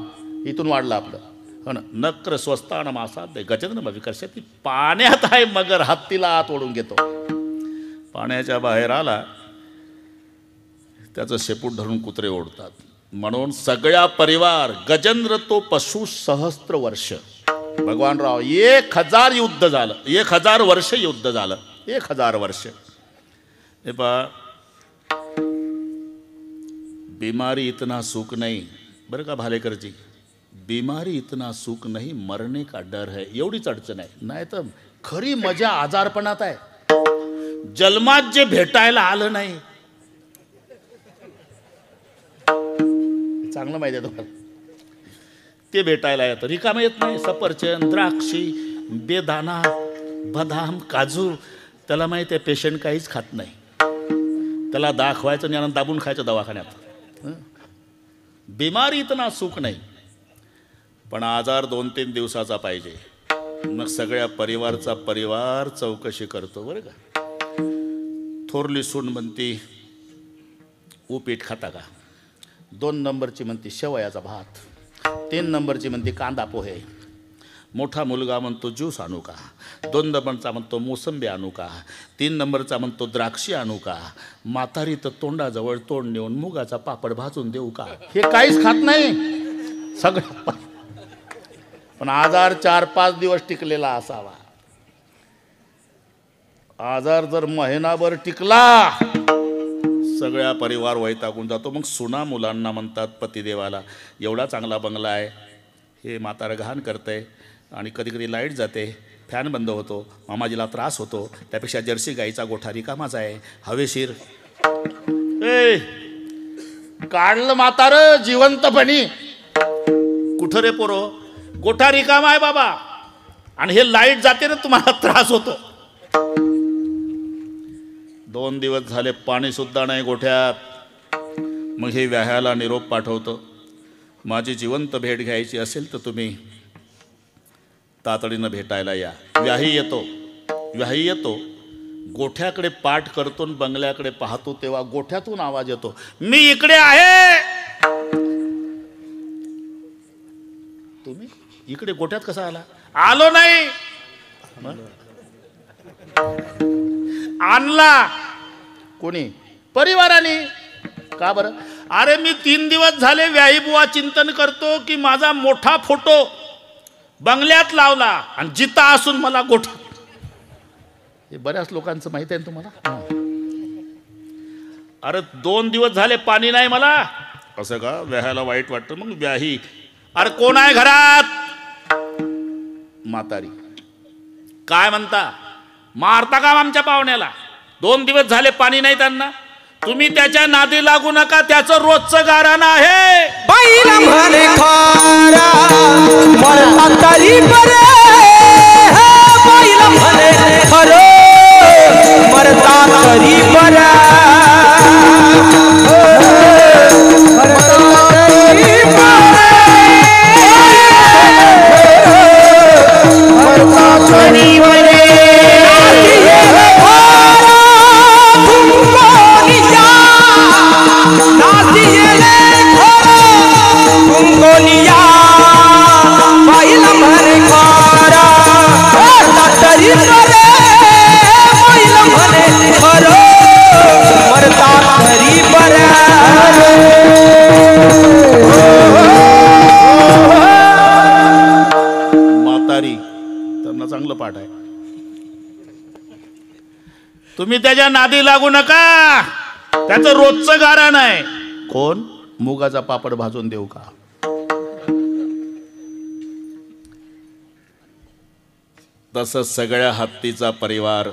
इथून वाढलं आपलं हो ना. नक्र स्वस्थानम आसाद्य गजेंद्र विकर्षती. पाण्यात आहे मगर हत्तीला आत ओढून घेतो. पाण्याच्या बाहेर आला त्याचं शेपूट धरून कुत्रे ओढतात. म्हणून सगळ्या परिवार गजेंद्र तो पशु सहस्त्र वर्ष. भगवानराव 1000 युद्ध झालं. 1000 वर्ष युद्ध झालं. 1000 वर्ष. हे पहा बीमारी इतना सुख नहीं. बरं का भालेकरजी, बीमारी इतना सुख नहीं मरने का डर है. एवढीच अडचण आहे. नाही तर खरी मजा आजारपणात आहे. जन्मात जे भेटायला आलं नाही चांगलं माहिती आहे तुम्हाला. ते भेटायला येतं. रिकामं येत नाही. सफरचंद, द्राक्षी, बेदाना, बदाम, काजू. त्याला माहिती आहे पेशंट काहीच खात नाही. त्याला दाखवायचं आणि दाबून खायचं दवाखान्यात. बिमारी इतना सुख नाही. पण आजार 2-3 दिवसाचा पाहिजे. मग सगळ्या परिवार चौकशी करतो बरं का. थोरली सून म्हणती उपीट खाता का. 2 नंबरची म्हणती शेवयाचा भात. 3 नंबरची म्हणती कांदा पोहे. मोठा मुलगा म्हणतो ज्यूस आणू का. 2 नंबरचा म्हणतो मोसंबी आणू का. 3 नंबरचा म्हणतो द्राक्षी आणू का. म्हातारी तर तोंडाजवळ तोंड नेऊन मुगाचा पापड भाजून देऊ का. हे काहीच खात नाही सगळं. पण आजार 4-5 दिवस टिकलेला असावा. आजार जर महिनाभर टिकला सगळ्या परिवार वैतागून जातो. मग सुना मुलांना म्हणतात पतिदेवाला एवढा चांगला बंगला आहे हे म्हातारं घाण करतंय आणि कधी कधी लाईट जाते, फॅन बंद होतो, मामाजीला त्रास होतो, त्यापेक्षा जर्सी गाईचा गोठा रिकामाच आहे हवेशीर. ए काढलं म्हातारं जिवंतपणी. कुठं रे पोरो गोठा रिकामा आहे बाबा आणि हे लाईट जाते ना तुम्हाला त्रास होतो. 2 दिवस झाले पाणी सुद्धा नाही गोठ्यात. मग हे व्याह्याला निरोप पाठवतो माझी जिवंत भेट घ्यायची असेल तर तुम्ही तातडीनं भेटायला या. व्याही येतो गोठ्याकडे पाठ करतो बंगल्याकडे पाहतो तेव्हा गोठ्यातून आवाज येतो मी इकडे आहे. तुम्ही इकडे गोठ्यात कसा आला. आलो नाही आणला कोणी परिवाराने. का बरं. अरे मी 3 दिवस झाले व्याही बुवा चिंतन करतो की माझा मोठा फोटो बंगल्यात लावला आणि जिता असून मला गोठा. हे बऱ्याच लोकांचं माहिती आहे तुम्हाला. अरे 2 दिवस झाले पाणी नाही मला. असं का. व्याह्याला वाईट वाटतं. मग व्याही अरे कोण आहे घरात. म्हातारी काय म्हणता मारता का आमच्या पाहुण्याला. 2 दिवस झाले पाणी नाही त्यांना. तुम्ही त्याच्या नादी लागू नका त्याचं रोजचं गारण आहे. बैल म्हणे खारा मरता तरी बरे. बैल म्हणे खरं मरता तरी बरे. मरता तरी बरे. त्यांना चांगलं पाठ आहे. तुम्ही त्याच्या नादी लागू नका त्याचं रोजचं गारण आहे. कोण मुगाचा पापड भाजून देऊ का. तसंच सगळ्या हत्तीचा परिवार.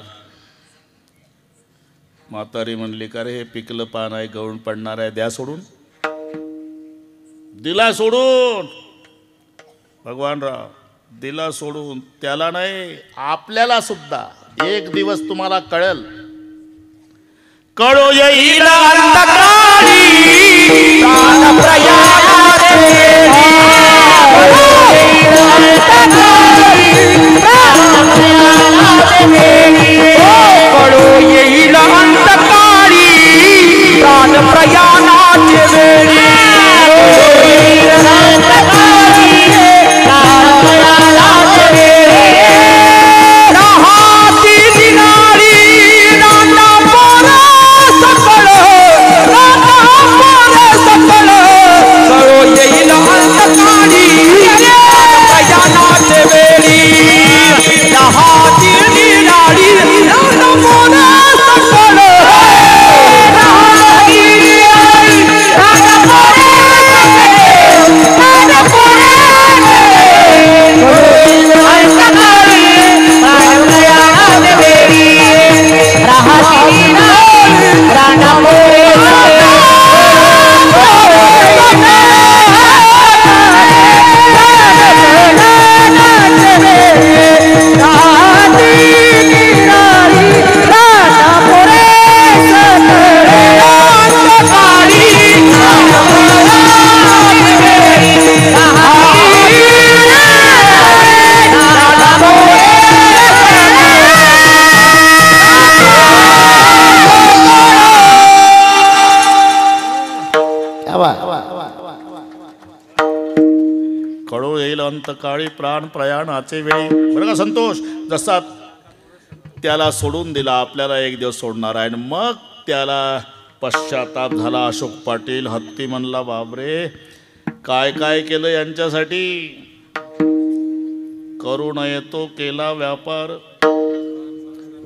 म्हातारी म्हणली का रे हे पिकलं पान आहे गळून पडणार आहे द्या सोडून. दिला सोडून. भगवानराव दिला सोडून. त्याला नाही आपल्याला सुद्धा एक दिवस तुम्हाला कळेल. कळो येईल अंधकारी प्राण प्रयाणाचे. कळो प्राण प्रयाणाचे वेळी कळू येईल अंतकाळी प्राण प्रयाणाचे वेळी. बरं का संतोष, जसा त्याला सोडून दिला आपल्याला एक दिवस सोडणार आहे, मग त्याला पश्चाताप झाला. अशोक पाटील हत्ती म्हणला, बापरे काय काय केलं यांच्यासाठी. करू नये तो केला व्यापार,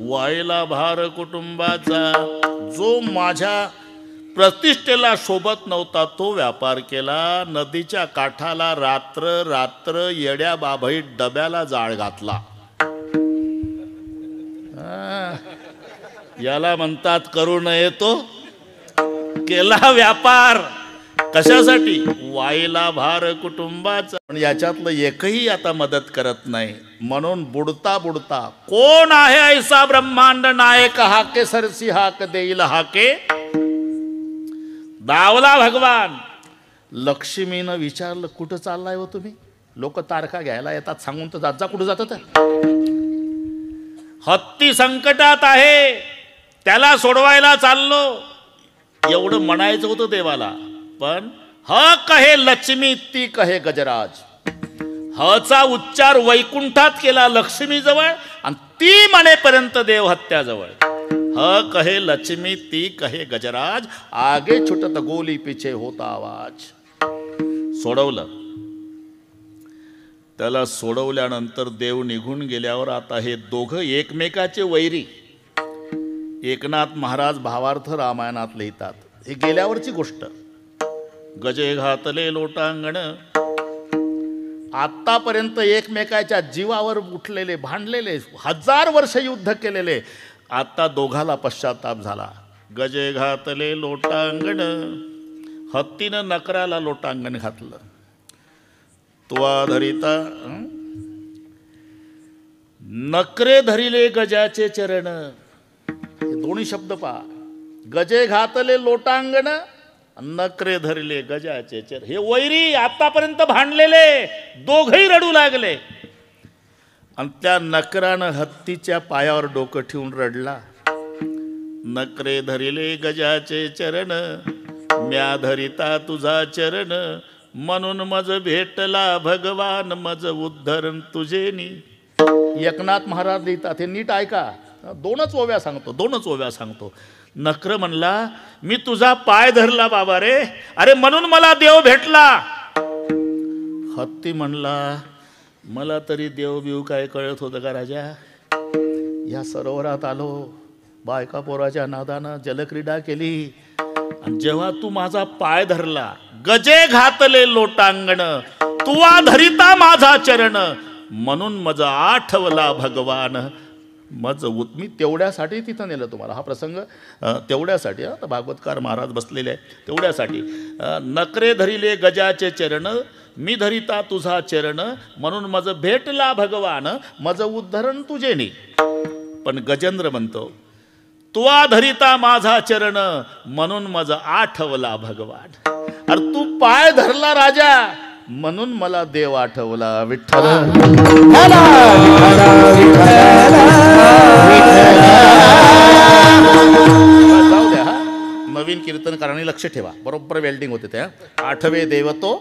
वाईला भार कुटुंबाचा. जो माझ्या प्रतिष्ठेला शोभत नव्हता तो व्यापार केला. नदीच्या काठाला रात्र रात्र येड्या बाभई डब्याला जाळ घातला. याला म्हणतात करू नये तो केला व्यापार. कशासाठी? वाईला भार कुटुंबाचा. पण याच्यातलं एकही आता मदत करत नाही. म्हणून बुडता बुडता कोण आहे ऐसा ब्रह्मांड नायक, हाके सरसी हाक देईल हाके. दावला भगवान. लक्ष्मीनं विचारलं, कुठं चाललाय हो तुम्ही? लोक तारखा घ्यायला येतात, सांगून तर जात जा. कुठं जातात? हत्ती संकटात आहे, त्याला सोडवायला चाललो. एवढं म्हणायचं होतं देवाला. पण ह कहे लक्ष्मी ती कहे गजराज. हचा उच्चार वैकुंठात केला लक्ष्मीजवळ, आणि ती म्हणेपर्यंत देव हत्याजवळ. ह कहे लक्ष्मी ती कहे गजराज, आगे छुटत गोली पीछे होता आवाज. सोडवलं. त्याला सोडवल्यानंतर देव निघून गेल्यावर आता हे दोघं एकमेकाचे वैरी. एकनाथ महाराज भावार्थ रामायणात लिहितात. हे गेल्यावरची गोष्ट. गजे घातले लोटांगण. आतापर्यंत एकमेकाच्या जीवावर उठलेले, भांडलेले, 1000 वर्ष युद्ध केलेले, आता दोघाला पश्चाताप झाला. गजे घातले लोटांगण. हत्तीनं नकराला लोटांगण घातलं. तुवा धरिता नकरे धरिले गजाचे चरण. हे दोन्ही शब्द पहा. गजे घातले लोटांगण, नकरे धरिले गजाचे चरण. हे वैरी आतापर्यंत भांडलेले दोघही रडू लागले. आणि त्या नकरानं हत्तीच्या पायावर डोकं ठेवून रडला. नकरे धरिले गजाचे चरण, म्या धरिता तुझा चरण. म्हणून मज भेटला भगवान, मज उद्धरण तुझेनी. एकनाथ महाराज लिहितात. हे नीट ऐका. दोनच ओव्या सांगतो. नकर म्हणला, मी तुझा पाय धरला बाबा रे, अरे म्हणून मला देव भेटला. हत्ती म्हणला, मला तरी देव बिव काय कळत होतं का राजा. या सरोवरात आलो, बायका पोराच्या नादानं जलक्रीडा केली, आणि जेव्हा तू माझा पाय धरला, गजे घातले लोटांगण, तुवा धरिता माझा चरण. म्हणून मज आठवला भगवान, मज मी तेवढ्यासाठी तिथं नेलं तुम्हाला. हा प्रसंग तेवढ्यासाठी. आता भागवतकार महाराज बसलेले आहे तेवढ्यासाठी. नकरे धरिले गजाचे चरण, मी धरिता तुझा चरण. म्हणून मज भेटला भगवान, मज उद्धरण तुझेनी. पण गजेंद्र म्हणतो, तुवा धरिता माझा चरण, म्हणून मज आठवला भगवान. अरे तू पाय धरला राजा, म्हणून मला देव आठवला. विठ्ठल जाऊ द्या. नवीन कीर्तनकारांनी लक्ष ठेवा, बरोबर वेल्डिंग होते त्या. आठवे देवतो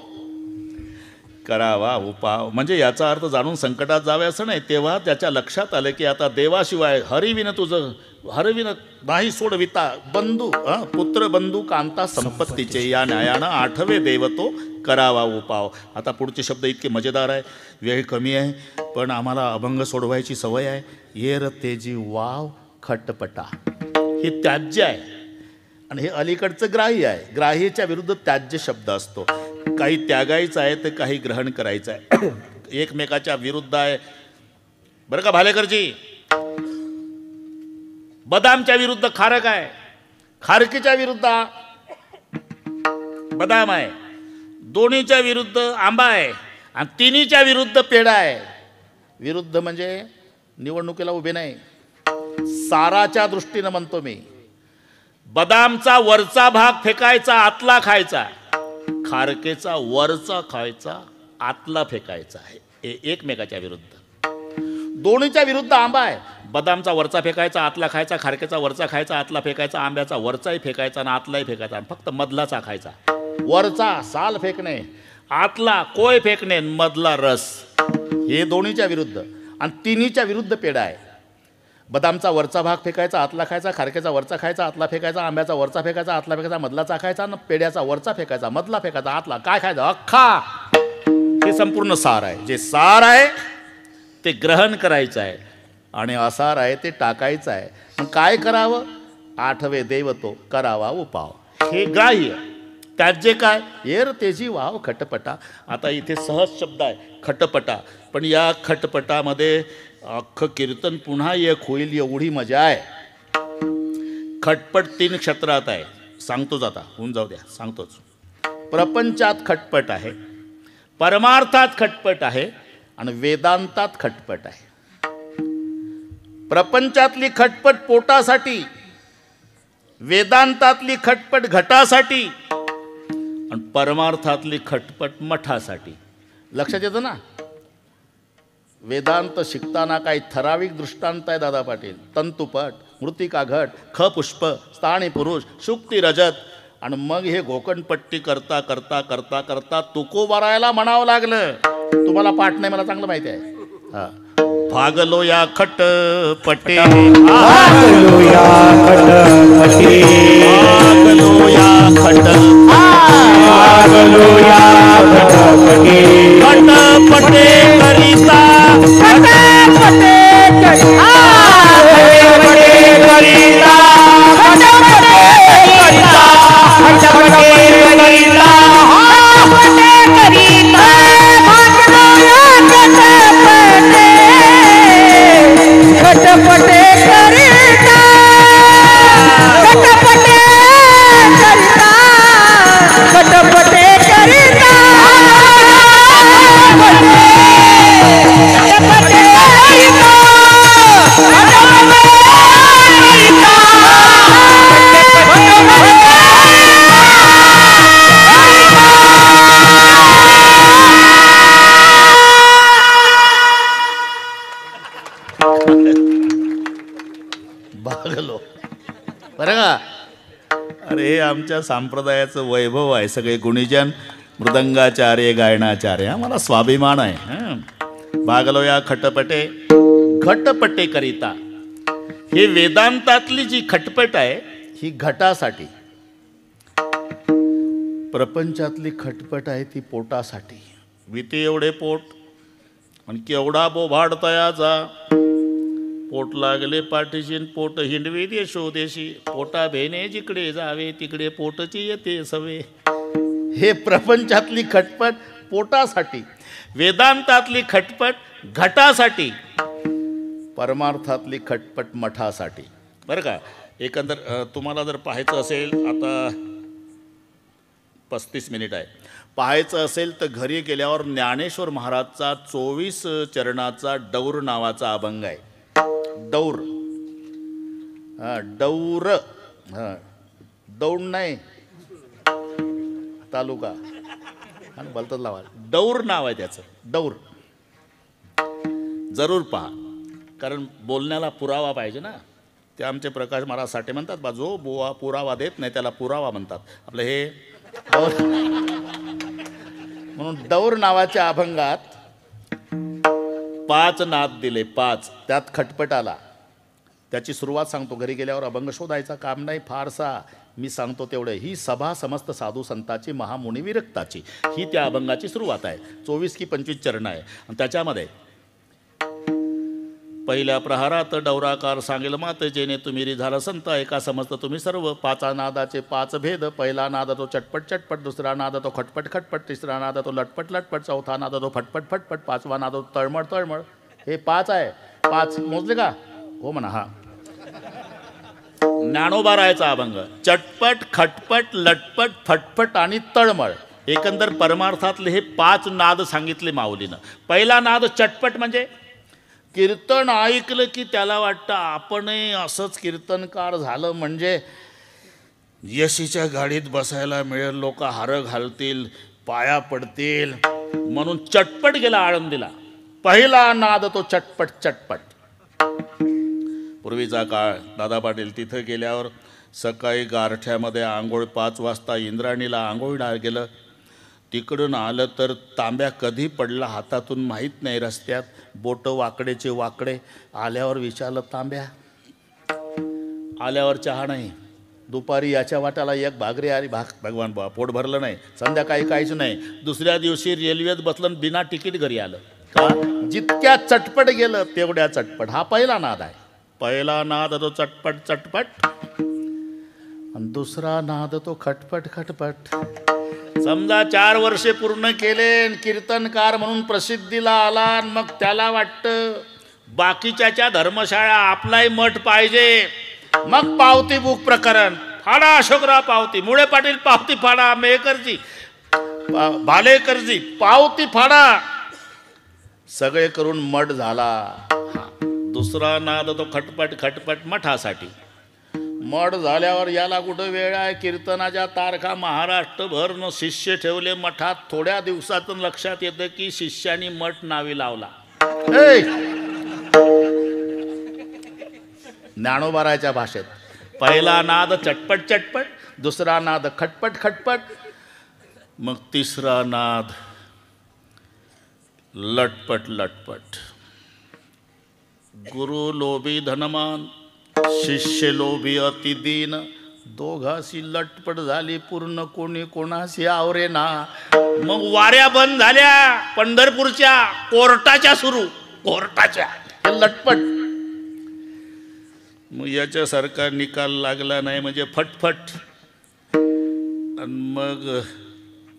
करावा उपाव, म्हणजे याचा अर्थ जाणून संकटात जावे असं नाही. तेव्हा त्याच्या लक्षात आलं की आता देवाशिवाय हरिविन तुझं हरविन नाही सोडविता बंधू पुत्र बंधू कांता संपत्तीचे, या न्यायानं आठवे देवतो करावा उपाव. आता पुढचे शब्द इतके मजेदार आहे, वेळ कमी आहे, पण आम्हाला अभंग सोडवायची सवय आहे. येर तेजी वाव खटपटा, हे त्याज्य आहे आणि हे अलीकडचं ग्राह्य आहे. ग्राह्याच्या विरुद्ध त्याज्य शब्द असतो. काही त्यागायचं आहे तर काही ग्रहण करायचं आहे. एकमेकाच्या विरुद्ध आहे बरं का भालेकरजी. बदामच्या विरुद्ध खारक आहे, खारकीच्या विरुद्ध बदाम आहे, दोन्हीच्या विरुद्ध आंबा आहे आणि तिन्हीच्या विरुद्ध पेढा आहे. विरुद्ध म्हणजे निवडणुकीला उभे नाही, साराच्या दृष्टीनं म्हणतो मी. बदामचा वरचा भाग फेकायचा, आतला खायचा. खारकेचा वरचा खायचा, आतला फेकायचा आहे. एकमेकाच्या विरुद्ध. दोन्हीच्या विरुद्ध आंबा आहे. बदामचा वरचा फेकायचा, आतला खायचा. खारकेचा वरचा खायचा, आतला फेकायचा. आंब्याचा वरचाही फेकायचा आणि आतलाही फेकायचा, आणि फक्त मधलाचा खायचा. वरचा साल फेकणे, आतला कोय फेकणे, मधला रस. हे दोन्हीच्या विरुद्ध. आणि तिन्हीच्या विरुद्ध पेढा आहे. बदामचा वरचा भाग फेकायचा, आतला खायचा. खारकेचा वरचा खायचा, आतला फेकायचा. आंब्याचा वरचा फेकायचा, आतला फेकायचा. मधलाचा खायचा. आणि पेढ्याचा वरचा फेकायचा, मधला फेकायचा, आतला. काय खायचं? अख्खा. हे संपूर्ण सार आहे. जे सार आहे ते ग्रहण करायचं आहे आणि असार आहे ते टाकायचं आहे. मग काय करावं? आठवे देवतो करावा उपाव, हे ग्राह्य. त्यात जे काय येर तेजी वाव खटपटा. आता इथे सहज शब्द आहे खटपटा, पण या खटपटामध्ये अख्खं कीर्तन पुन्हा एक होईल एवढी मजा आहे. खटपट 3 क्षेत्रात आहे. सांगतोच आता, होऊन जाऊ द्या, सांगतोच. प्रपंचात खटपट आहे, परमार्थात खटपट आहे आणि वेदांतात खटपट आहे. प्रपंचातली खटपट पोटासाठी, वेदांतातली खटपट घटासाठी आणि परमार्थातली खटपट मठासाठी. लक्षात येतं ना? वेदांत शिकताना काही ठराविक दृष्टांत आहे दादा पाटील. तंतुपट, मृतिका घट, ख पुष्प, स्थानी पुरुष, शुक्ती रजत. आणि मग हे घोकणपट्टी करता करता करता करता तुकोबारायला म्हणावं लागलं. तुम्हाला पाठ नाही, मला चांगलं माहिती आहे. हा, भागलो या खटपटे, भागलो या खटपटे, भागलो या भागलो या खटपटे, खटपटे करिता, खटपटे करिता, खटपटे करिता, खटपटे करिता, खटपटे करिता, खटपटे करिता. भागलो या खटपटे, खटपटे करिता, खटपटे करिता, खटपटे करिता, खटपटे करिता, भागलो. बरं का? अरे हे आमच्या संप्रदायाचं वैभव आहे. सगळे गुणीजन, मृदंगाचार्य, गायनाचार्य. हा मला स्वाभिमान आहे. भागलो या खटपटे, घटपटे करिता. हे वेदांतातली जी खटपट आहे ही घटासाठी, प्रपंचातली खटपट आहे ती पोटासाठी. विते एवढे पोट आणि केवढा बोभाड तयाचा. पोट लागले पाठीशी, पोट हिंडवे देशोदेशी. पोटा भेने जिकडे जावे तिकडे पोटची येते सवे. हे प्रपंचातली खटपट पोटासाठी, वेदांतातली खटपट घटासाठी, परमार्थातली खटपट मठासाठी. बरं का? एकंदर तुम्हाला जर पाहायचं असेल, आता 35 मिनिट आहे, पाहायचं असेल तर घरी गेल्यावर ज्ञानेश्वर महाराजचा 24 चरणाचा डौर नावाचा अभंग आहे. डौर, डौर, दौड नाही, तालुका आणि बोलतात लावा. डौर नाव आहे त्याचं, डौर. जरूर पहा, कारण बोलण्याला पुरावा पाहिजे ना. ते आमचे प्रकाश महाराज साठे म्हणतात बा, जो बुवा पुरावा देत नाही त्याला पुरावा म्हणतात. आपलं हे डौर म्हणून डौर नावाच्या अभंगात 5 नाद दिले, 5. त्यात खटपट आला. त्याची सुरुवात सांगतो. घरी गेल्यावर अभंग शोधायचा काम नाही फारसा, मी सांगतो तेवढं. ही सभा समस्त साधू संताची महामुनी विरक्ताची, ही त्या अभंगाची सुरुवात आहे. 24 की 25 चरण आहे. आणि त्याच्यामध्ये पहिल्या प्रहारात डौराकार सांगेल माते, जेने तुम्ही रिझाला संत ऐका समजत तुम्ही सर्व. 5 नादाचे 5 भेद. पहिला नाद तो चटपट चटपट, दुसरा नाद तो खटपट खटपट, तिसरा नाद तो लटपट लटपट, चौथा नाद तो फटफट फटफट, 5वा नाद तो तळमळ तळमळ. हे 5 आहे. 5 मोजले का? हो म्हणा. हा ज्ञानोबा रायचा अभंग. चटपट खटपट लटपट फटफट आणि तळमळ, एकंदर परमार्थातले हे 5 नाद सांगितले माऊलीनं. पहिला नाद चटपट म्हणजे कीर्तन ऐकलं की त्याला वाटतं आपणही असंच कीर्तनकार झालं म्हणजे यशीच्या गाडीत बसायला मिळेल, लोक हार घालतील, पाया पडतील, म्हणून चटपट गेला आळंदीला. पहिला नाद तो चटपट चटपट. पूर्वीचा काळ दादा पाटील तिथं गेल्यावर सकाळी गारठ्यामध्ये आंघोळ 5 वाजता इंद्राणीला आंघोळीला गेलं. तिकडून आलं तर तांब्या कधी पडला हातातून माहीत नाही. रस्त्यात बोटं वाकडेचे वाकडे. आल्यावर विचारलं तांब्या. आल्यावर चहा नाही. दुपारी याच्या वाट्याला एक भाकरी आली. भगवान बा पोट भरलं नाही. संध्याकाळी काहीच नाही. दुसऱ्या दिवशी रेल्वेत बसलं, बिना तिकीट घरी आलं. का? जितक्या चटपट गेलं तेवढ्या चटपट. हा पहिला नाद आहे. पहिला नाद तो चटपट चटपट, आणि दुसरा नाद तो खटपट खटपट. समजा 4 वर्षे पूर्ण केले, कीर्तनकार म्हणून प्रसिद्धीला आला, आणि मग त्याला वाटतं बाकीच्या धर्मशाळा आपलाही मठ पाहिजे. मग पावती बुक प्रकरण फाडा. अशोकराव पावती, मुळे पाटील पावती फाडा, मेहकरजी भालेकरजी पावती फाडा. सगळे करून मठ झाला. दुसरा नाद तो खटपट खटपट मठासाठी. मठ झाल्यावर याला कुठं वेळ आहे? कीर्तनाच्या तारखा महाराष्ट्रभर न शिष्य ठेवले मठात. थोड्या दिवसातून लक्षात येतं की शिष्यानी मठ नावी लावला. ज्ञानोबाराच्या भाषेत पहिला नाद चटपट चटपट, दुसरा नाद खटपट खटपट, मग तिसरा नाद लटपट लटपट. गुरु लोभी धनमान, शिष्य लोभी अति दीन. दोघाशी लटपट झाली पूर्ण, कोणी कोणाशी आवरे ना. मग वाऱ्या बंद झाल्या पंढरपूरच्या, कोर्टाच्या सुरू. कोर्टाच्या लटपट. मग याच्यासारखा निकाल लागला नाही म्हणजे फटफट. आणि मग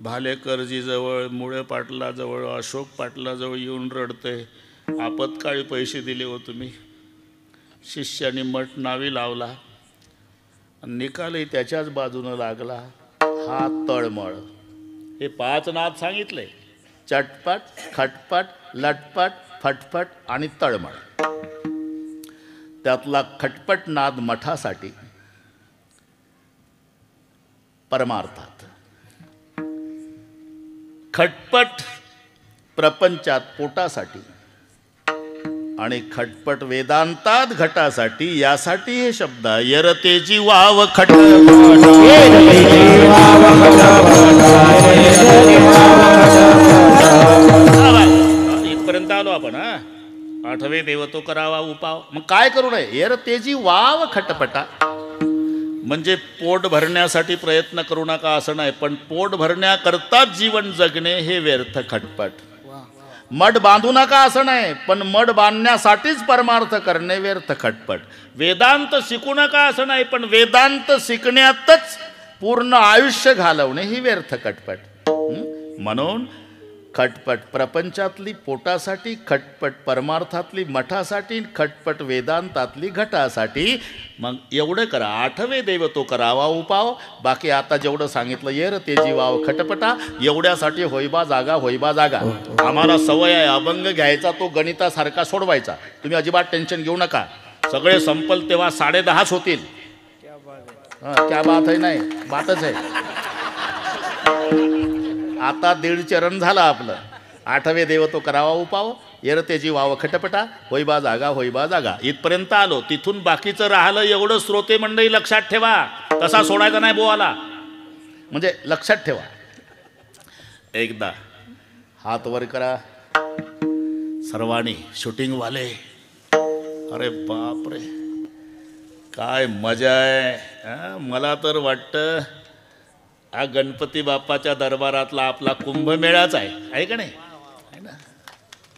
भालेकरजीजवळ, मुळे पाटलाजवळ, अशोक पाटलाजवळ येऊन रडते, आपत्काळी पैसे दिले हो तुम्ही. शिष्याने मठ नावी लावला, निकालही त्याच्याच बाजूनं लागला. हा तळमळ. हे 5 नाद सांगितले. चटपट खटपट लटपट फटफट आणि तळमळ. त्यातला खटपट नाद मठासाठी, परमार्थात. खटपट प्रपंचात पोटासाठी, आणि खटपट वेदांतात घटासाठी. यासाठी हे शब्द यरतेची वाव खट. इथपर्यंत आलो आपण. 8वे देव तो करावा उपाव. मग काय करू नये? यरतेची वाव खटपटा म्हणजे पोट भरण्यासाठी प्रयत्न करू नका असं नाही, पण पोट भरण्याकरताच जीवन जगणे हे व्यर्थ खटपट. मठ बांधू नका असं नाही, पण मठ बांधण्यासाठीच परमार्थ करणे व्यर्थ खटपट. वेदांत शिकू नका असं नाही, पण वेदांत शिकण्यातच पूर्ण आयुष्य घालवणे ही व्यर्थ खटपट. म्हणून खटपट प्रपंचातली पोटासाठी, खटपट परमार्थातली मठासाठी, खटपट वेदांतातली घटासाठी. मग एवढं करा. 8वे देव तो करावा उपाव. बाकी आता जेवढं सांगितलं येर ते जीवाव खटपटा, एवढ्यासाठी होईबा जागा होईबा जागा. आम्हाला सवय आहे अभंग घ्यायचा, तो गणितासारखा सोडवायचा. तुम्ही अजिबात टेन्शन घेऊ नका. सगळे संपल तेव्हा 10:30 होतील. क्या बात आहे? नाही बातच आहे. आता 1.5 चरण झालं आपलं. आठवे देव तो करावा उपाव, येरतेजी वाव खटपटा, होईबा जागा होईबा जागा. इथपर्यंत आलो. तिथून बाकीचं राहिलं एवढं श्रोते मंडळी लक्षात ठेवा. तसा सोडायचा नाही बोवाला, म्हणजे लक्षात ठेवा. एकदा हात वर करा सर्वांनी, शूटिंगवाले. अरे बापरे काय मजा आहे. मला तर वाटतं हा गणपती बाप्पाच्या दरबारातला आपला कुंभमेळाच आहे का नाही? आहे ना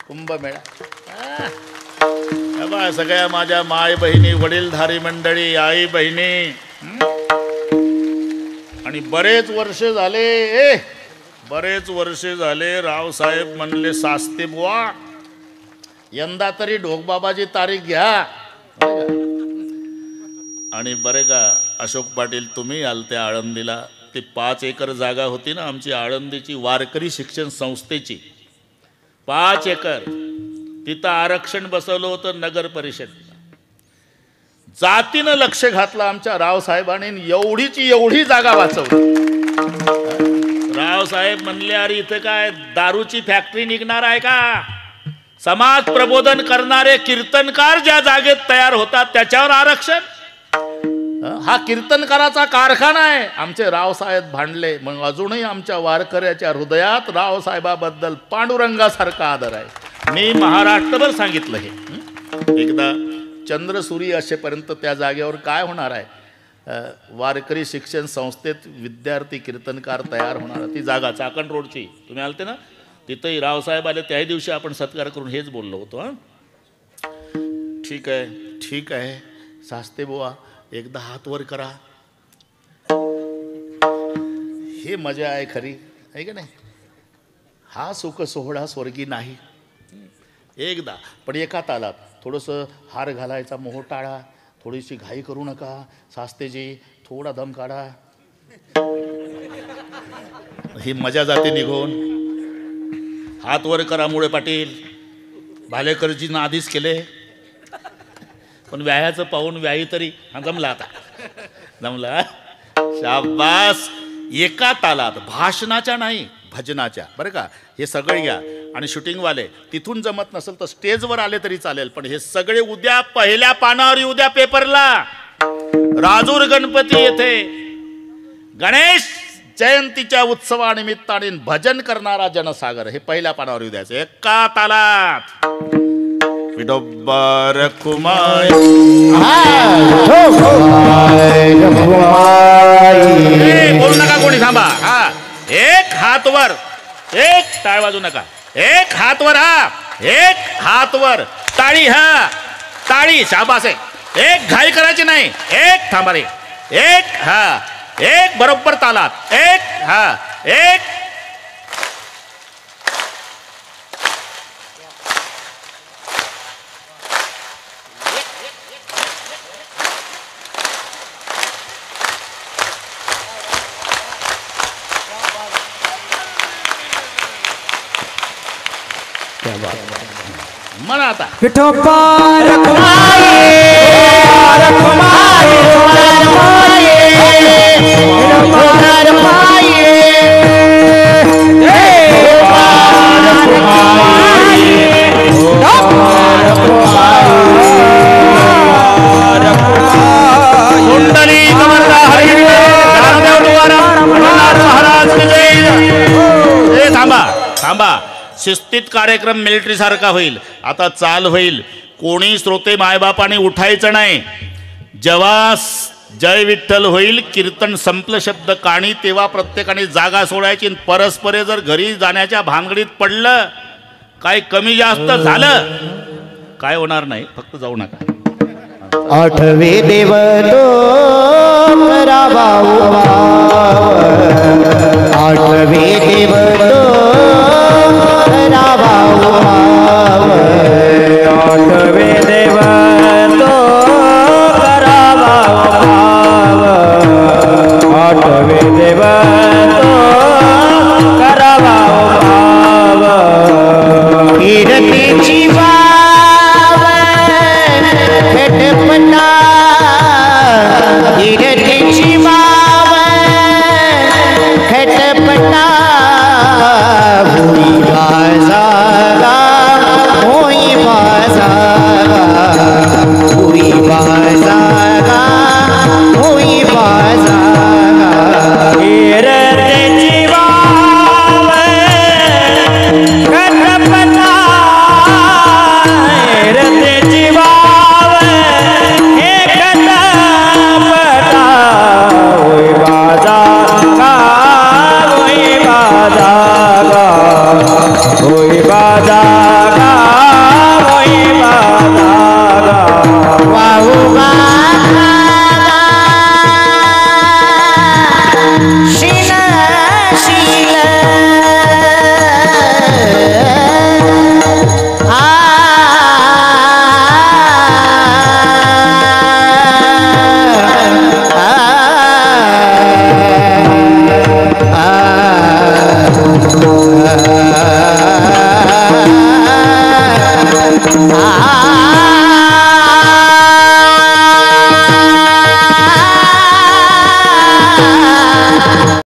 कुंभमेळा. बा सगळ्या माझ्या माय बहिणी, वडीलधारी मंडळी, आई बहिणी. आणि बरेच वर्ष झाले रावसाहेब म्हणले सास्ते बुवा यंदा तरी ढोकबाबाची तारीख घ्या. आणि बरे का अशोक पाटील तुम्ही आलते आळंदीला. ते 5 एकर जागा होती ना आमची आळंदीची वारकरी शिक्षण संस्थेची, 5 एकर. तिथं आरक्षण बसवलं होतं नगर परिषद. जातीनं लक्ष घातलं आमच्या रावसाहेबांनी, एवढीची एवढी जागा वाचवली. रावसाहेब म्हणले अरे इथं काय दारूची फॅक्टरी निघणार आहे का? समाज प्रबोधन करणारे कीर्तनकार ज्या जागेत तयार होतात त्याच्यावर आरक्षण. हा कीर्तनकाराचा कारखाना आहे. आमचे रावसाहेब भांडले. मग अजूनही आमच्या वारकऱ्याच्या हृदयात रावसाहेबाबद्दल पांडुरंगासारखा आदर आहे. मी महाराष्ट्रभर सांगितलं हे. एकदा चंद्रसूरी असेपर्यंत त्या जागेवर काय होणार आहे? वारकरी शिक्षण संस्थेत विद्यार्थी कीर्तनकार तयार होणार. ती जागा चाकण रोडची, तुम्ही आलते ना तिथंही रावसाहेब आले. त्याही दिवशी आपण सत्कार करून हेच बोललो होतो. हां ठीक आहे सास्ते बुवा एकदा हात वर करा. हे मजा आहे खरी, आहे का नाही? हा सुख सोहळा स्वर्गी नाही. एकदा पण एका तालात थोडंसं हार घालायचा मोह टाळा, थोडीशी घाई करू नका. सास्तेजी थोडा दम काढा. ही मजा जाते निघून. हात वर करा मुळे पाटील. भालेकरजींना आधीच केले, पण व्यायाचं पाहून व्यायी तरी जमला. आता जमला. शाबास. एका तालात, भाषणाच्या नाही भजनाच्या, बरं का? हे सगळे घ्या. आणि शूटिंगवाले तिथून जमत नसेल तर स्टेजवर आले तरी चालेल, पण हे सगळे उद्या पहिल्या पानावर येऊ द्या पेपरला. राजूर गणपती येथे गणेश जयंतीच्या उत्सवानिमित्ताने भजन करणारा जनसागर हे पहिल्या पानावर येऊ द्यायचं एका तालात. विडोबर कुमार बोलू नका कोणी, थांबा. हा एक हात वर, एक टाळ वाजू नका. एक हात वर, हा एक हात वर. टाळी, हा टाळी. शाबास आहे. एक घाई करायची नाही. एक थांबा रे. एक, हा एक बरोबर तालात. एक, हा एक. म्हणा आता. विठोबा रखुमाई रखुमाई रखुमाई रखुमाई कुंडली कमरदा हरी रामदेव तुकाराम महाराज की जय. ए थांबा थांबा. शिस्तीत कार्यक्रम मिलिटरी सारखा होईल. आता चाल होईल. कोणी श्रोते मायबापाने उठायचं नाही. जेव्हा जय विठ्ठल होईल, कीर्तन संपलं, शब्द काणी, तेव्हा प्रत्येकाने जागा सोडायची. परस्परे जर घरी जाण्याच्या भानगडीत पडलं, काय कमी जास्त झालं, काय होणार नाही. फक्त जाऊ नका. आठवे देव तो करावा उपाव.